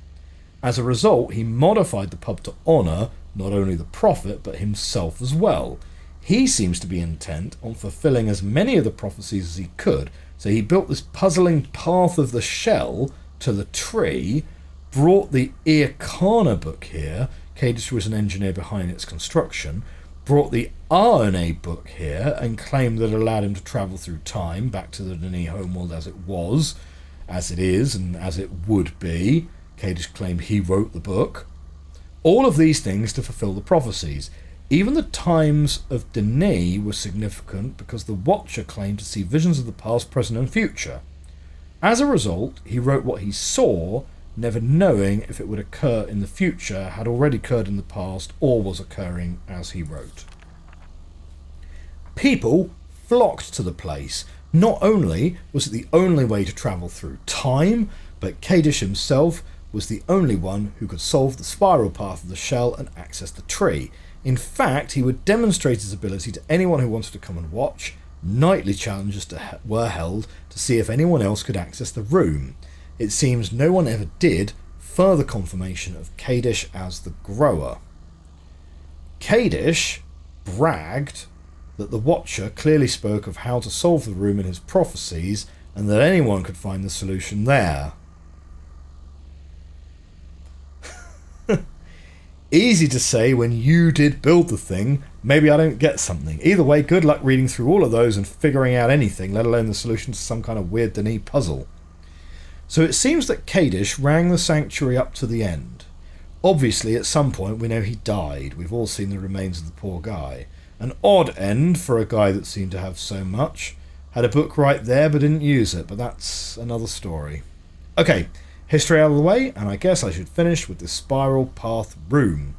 S1: As a result, he modified the pub to honour not only the prophet, but himself as well. He seems to be intent on fulfilling as many of the prophecies as he could, so he built this puzzling path of the shell to the tree, brought the Earcana book here, Kadish was an engineer behind its construction, brought the RNA book here and claimed that it allowed him to travel through time back to the Danae homeworld as it was, as it is, and as it would be. Kadish claimed he wrote the book. All of these things to fulfill the prophecies. Even the times of Danae were significant because the Watcher claimed to see visions of the past, present and future. As a result, he wrote what he saw, never knowing if it would occur in the future, had already occurred in the past, or was occurring as he wrote. People flocked to the place. Not only was it the only way to travel through time, but Kadish himself was the only one who could solve the spiral path of the shell and access the tree. In fact, he would demonstrate his ability to anyone who wanted to come and watch. Nightly challenges were held to see if anyone else could access the room. It seems no one ever did, further confirmation of Kadish as the Grower. Kadish bragged that the Watcher clearly spoke of how to solve the room in his prophecies, and that anyone could find the solution there. Easy to say when you did build the thing, maybe I don't get something. Either way, good luck reading through all of those and figuring out anything, let alone the solution to some kind of weird Danae puzzle. So it seems that Kadish rang the sanctuary up to the end. Obviously, at some point we know he died. We've all seen the remains of the poor guy. An odd end for a guy that seemed to have so much. Had a book right there but didn't use it, but that's another story. Okay, History out of the way, and I guess I should finish with this spiral path room.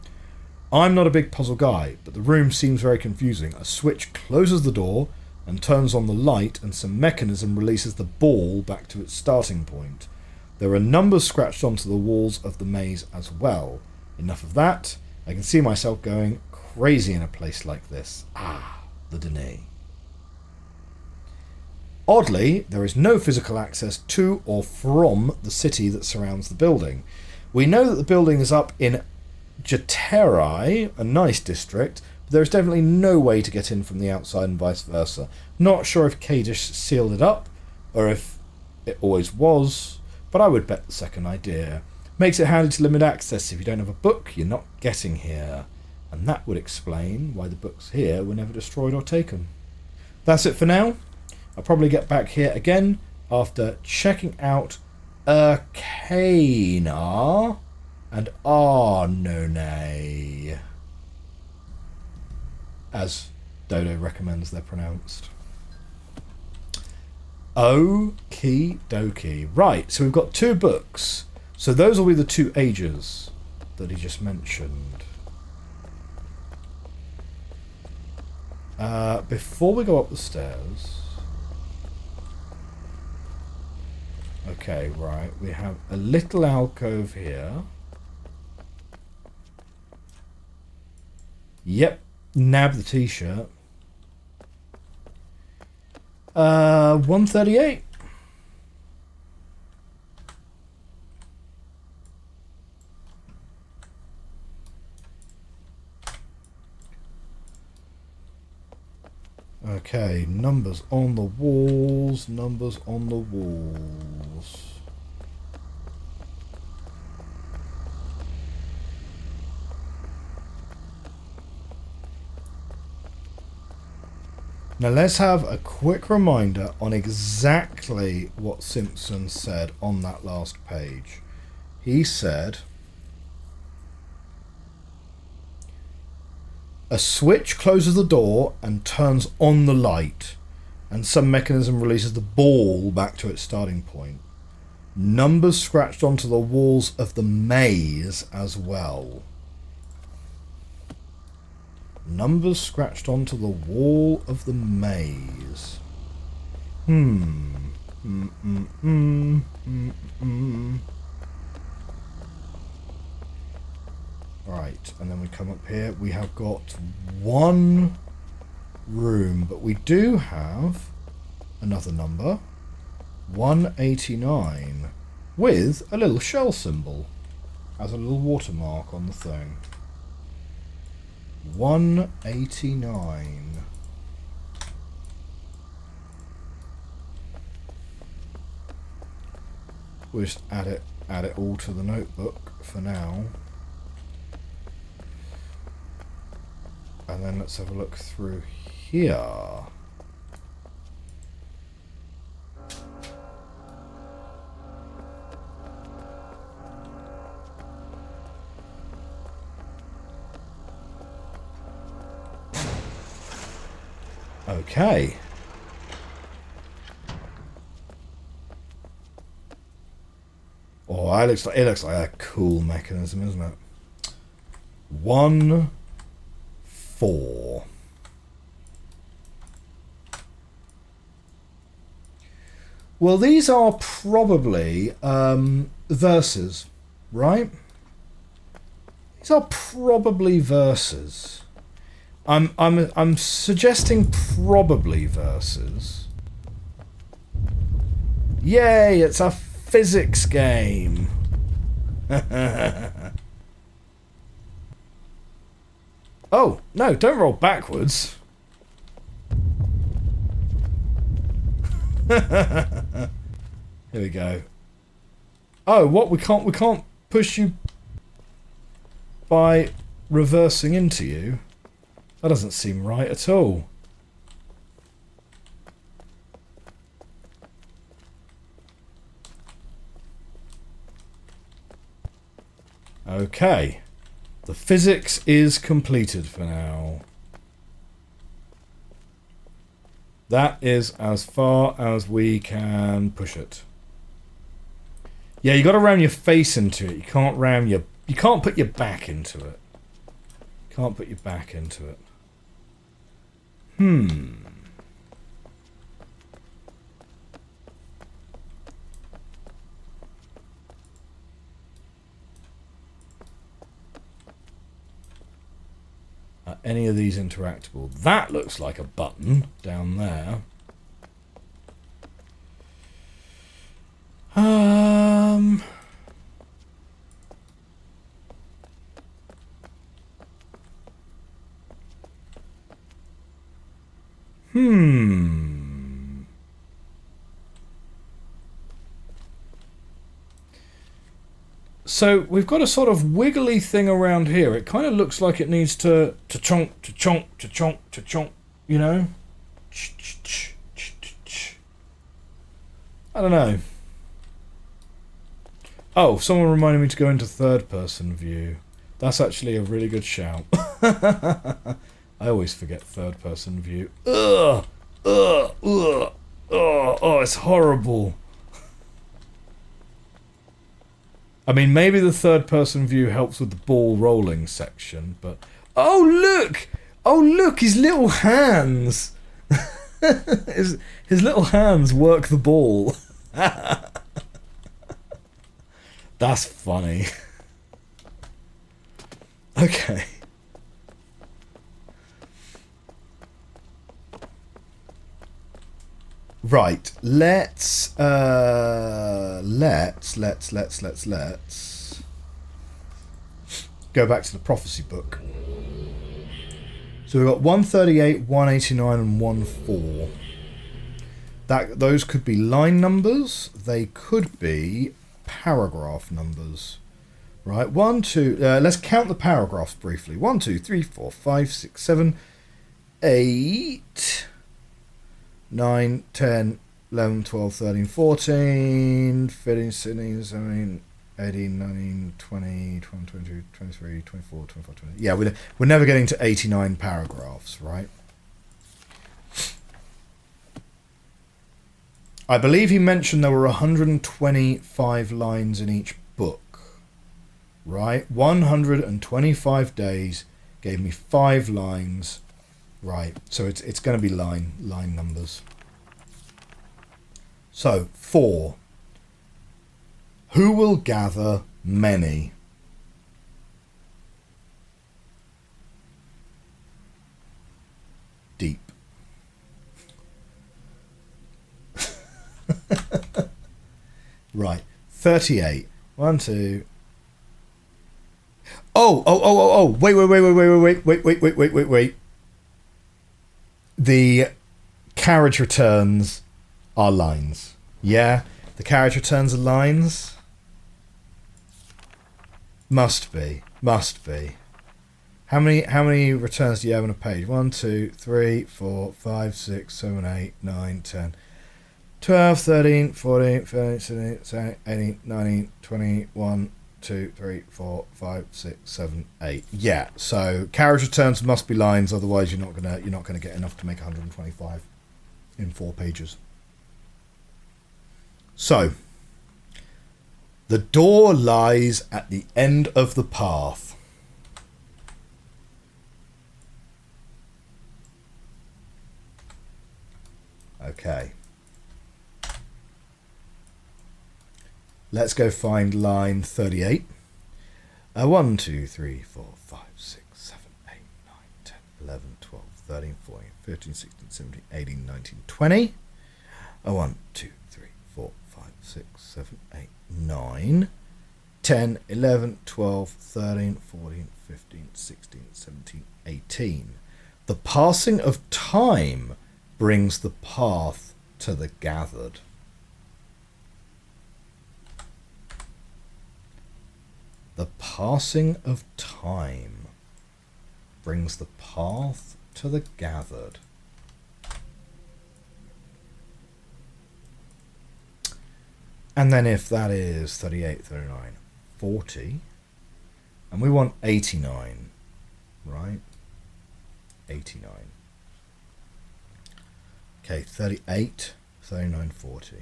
S1: I'm not a big puzzle guy, but the room seems very confusing. A switch closes the door and turns on the light, and some mechanism releases the ball back to its starting point. There are numbers scratched onto the walls of the maze as well. Enough of that. I can see myself going crazy in a place like this. Ah, the Dene. Oddly, there is no physical access to or from the city that surrounds the building. We know that the building is up in Jeterai, a nice district, but there is definitely no way to get in from the outside and vice versa. Not sure if Kadish sealed it up, or if it always was, but I would bet the second idea. Makes it handy to limit access. If you don't have a book, you're not getting here. And that would explain why the books here were never destroyed or taken. That's it for now. I'll probably get back here again after checking out Arcana and Arnone, as Dodo recommends they're pronounced. Okie dokie. Right, so we've got 2 books. So those will be the 2 ages that he just mentioned. Before we go up the stairs... Okay, right, we have a little alcove here. Yep, nab the t-shirt. 138. Okay, numbers on the walls, numbers on the walls. Now let's have a quick reminder on exactly what Simpson said on that last page. He said, a switch closes the door and turns on the light, and some mechanism releases the ball back to its starting point. Numbers scratched onto the walls of the maze as well. Numbers scratched onto the wall of the maze. Right, and then we come up here. We have got 1 room, but we do have another number, 189, with a little shell symbol as a little watermark on the thing. 189. We'll just add it all to the notebook for now. And then let's have a look through here. Okay. Oh, it looks like a cool mechanism, isn't it? 1, 4. Well, these are probably verses, right? These are probably verses. I'm suggesting probably verses. Yay! It's a physics game. Oh, no, don't roll backwards. Here we go. Oh, what? We can't push you by reversing into you? That doesn't seem right at all. Okay. The physics is completed for now. That is as far as we can push it. Yeah, you got to ram your face into it. You can't you can't put your back into it. Can't put your back into it. Are any of these interactable? That looks like a button down there. So we've got a sort of wiggly thing around here. It kind of looks like it needs to chonk, to chonk, to chonk, to chonk, you know? I don't know. Oh, someone reminded me to go into third person view. That's actually a really good shout. I always forget third person view. Ugh! Ugh! Ugh! Oh, it's horrible. I mean, maybe the third-person view helps with the ball rolling section, but... Oh, look! Oh, look, his little hands! his little hands work the ball. That's funny. Okay. Right, let's go back to the prophecy book. So we've got 138, 189, and 14. Those could be line numbers. They could be paragraph numbers. Right, 1, 2. Let's count the paragraphs briefly. 1, 2, 3, 4, 5, 6, 7, 8. 9, 10, 11, 12, 13, 14, 15, 16, 17, 18, 19, 20, 21, 22, 23, 24, 25, 20. Yeah, we're never getting to 89 paragraphs, right? I believe he mentioned there were 125 lines in each book, right? 125 days gave me 5 lines. Right, so it's going to be line numbers. So, 4. Who will gather many? Deep. Right, 38. 1, 2. Oh, wait. The carriage returns are lines. Yeah? The carriage returns are lines? Must be. How many returns do you have on a page? 1, 2, 3, 4, 5, 6, 7, 8, 9, 10, 12, 13, 14, 15, 16, 18, 19, 20, 1, 2, 3, 4, 5, 6, 7, 8. Yeah, so carriage returns must be lines, otherwise you're not gonna get enough to make 125 in 4 pages. So the door lies at the end of the path. Okay. Let's go find line 38. 1, 2, 3, 4, 5, 6, 7, 8, 9, 10, 11, 12, 13, 14, 15, 16, 17, 18, 19, 20. 1, 2, 3, 4, 5, 6, 7, 8, 9, 10, 11, 12, 13, 14, 15, 16, 17, 18. The passing of time brings the path to the gathered. The passing of time brings the path to the gathered. And then if that is 38, 39, 40, and we want 89, right? 89. Okay, 38, 39, 40.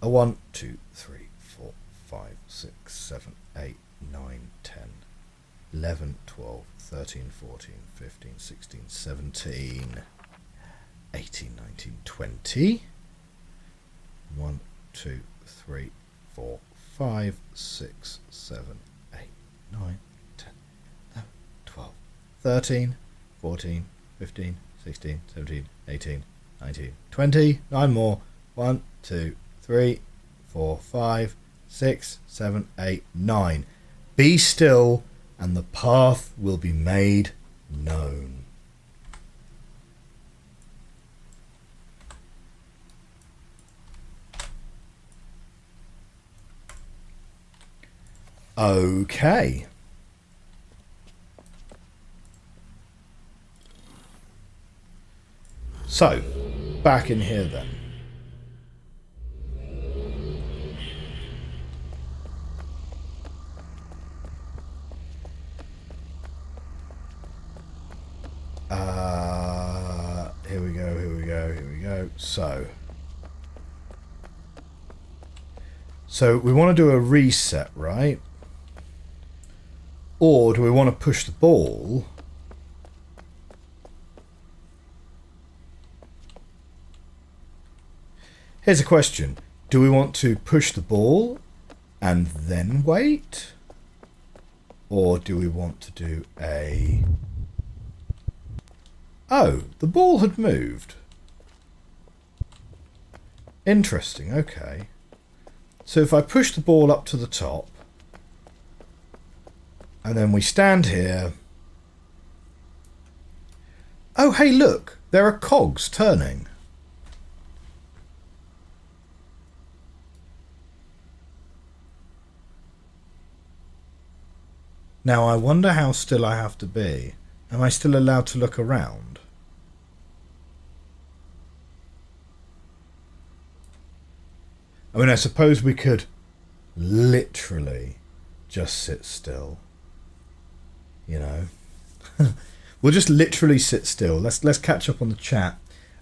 S1: 1, 2, 3, 4, 5, 6, 7, 8, 9, 10, 11, 12, 13, 14, 15, 16, 17, 18, 19, 20. 1, 2, 3, 4, 5, 6, 7, 8, 9, 10, 11, 12, 13, 14, 15, 16, 17, 18, 19, 20. 9 more. 1, 2, 3, 4, 5, 6, 7, 8, 9. Be still, and the path will be made known. Okay. So, back in here then. Here we go, here we go, here we go. So we want to do a reset, right? Or do we want to push the ball? Here's a question. Do we want to push the ball and then wait? Or do we want to do a... Oh, the ball had moved. Interesting, okay. So if I push the ball up to the top, and then we stand here. Oh, hey, look, there are cogs turning. Now, I wonder how still I have to be. Am I still allowed to look around? I mean, I suppose we could literally just sit still. You know, we'll just literally sit still. Let's catch up on the chat.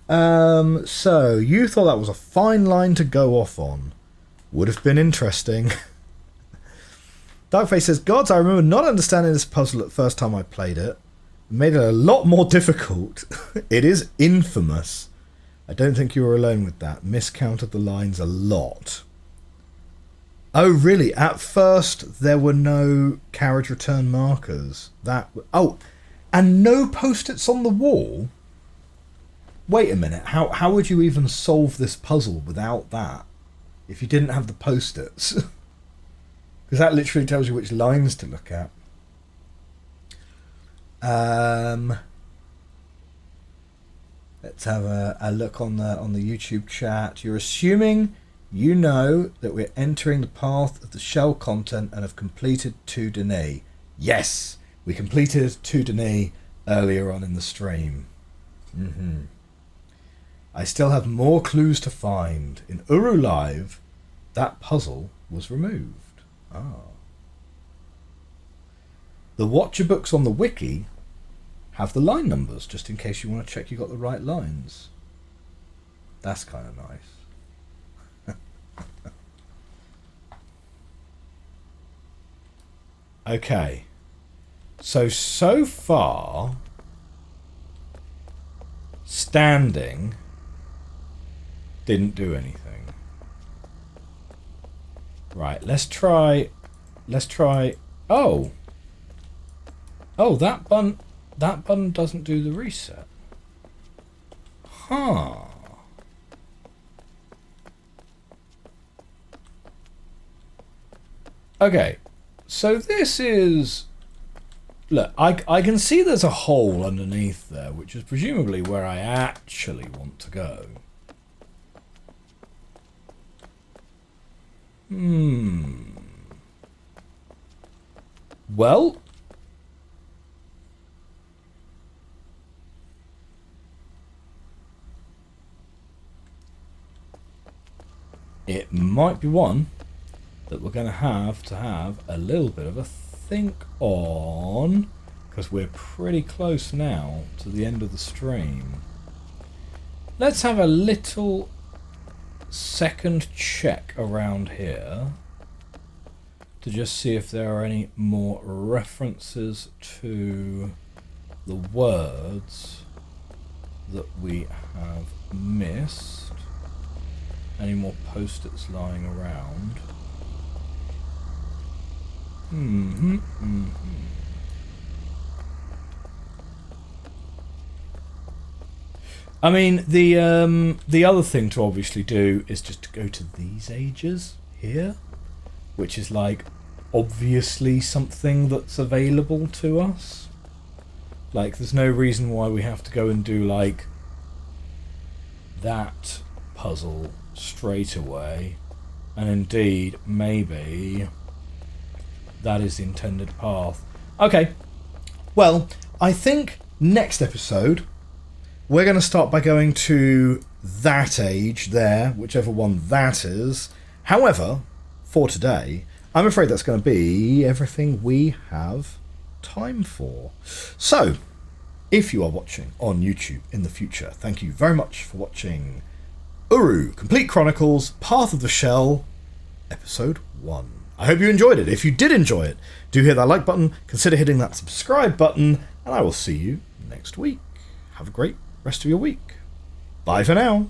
S1: So you thought that was a fine line to go off on. Would have been interesting. Darkface says, "Gods, I remember not understanding this puzzle at the first time I played it. It made it a lot more difficult. It is infamous. I don't think you were alone with that. Miscounted the lines a lot." Oh, really? At first, there were no carriage return markers. Oh, and no post-its on the wall? Wait a minute. How would you even solve this puzzle without that? If you didn't have the post-its? Because that literally tells you which lines to look at. Let's have a look on the YouTube chat. You're assuming you know that we're entering the path of the shell content and have completed 2 Denis. Yes, we completed 2 Denis earlier on in the stream. I still have more clues to find. In URU Live, that puzzle was removed. The Watcher books on the wiki have the line numbers, just in case you want to check you got the right lines. That's kind of nice. Okay. So far, standing didn't do anything. Right, let's try... Oh! Oh, that button doesn't do the reset. Huh. Okay, so this is... Look, I can see there's a hole underneath there, which is presumably where I actually want to go. Well... it might be one that we're going to have a little bit of a think on, because we're pretty close now to the end of the stream. Let's have a little second check around here. to just see if there are any more references to the words that we have missed. Any more post-its lying around? I mean, the other thing to obviously do is just to go to these ages here, which is like obviously something that's available to us. Like, there's no reason why we have to go and do like that puzzle straight away. And indeed, maybe that is the intended path. Okay, well, I think next episode we're going to start by going to that age there, whichever one that is. However, for today, I'm afraid that's going to be everything we have time for. So, if you are watching on YouTube in the future, thank you very much for watching URU Complete Chronicles Path of the Shell, Episode 1. I hope you enjoyed it. If you did enjoy it, do hit that like button, consider hitting that subscribe button, and I will see you next week. Have a great rest of your week. Bye for now.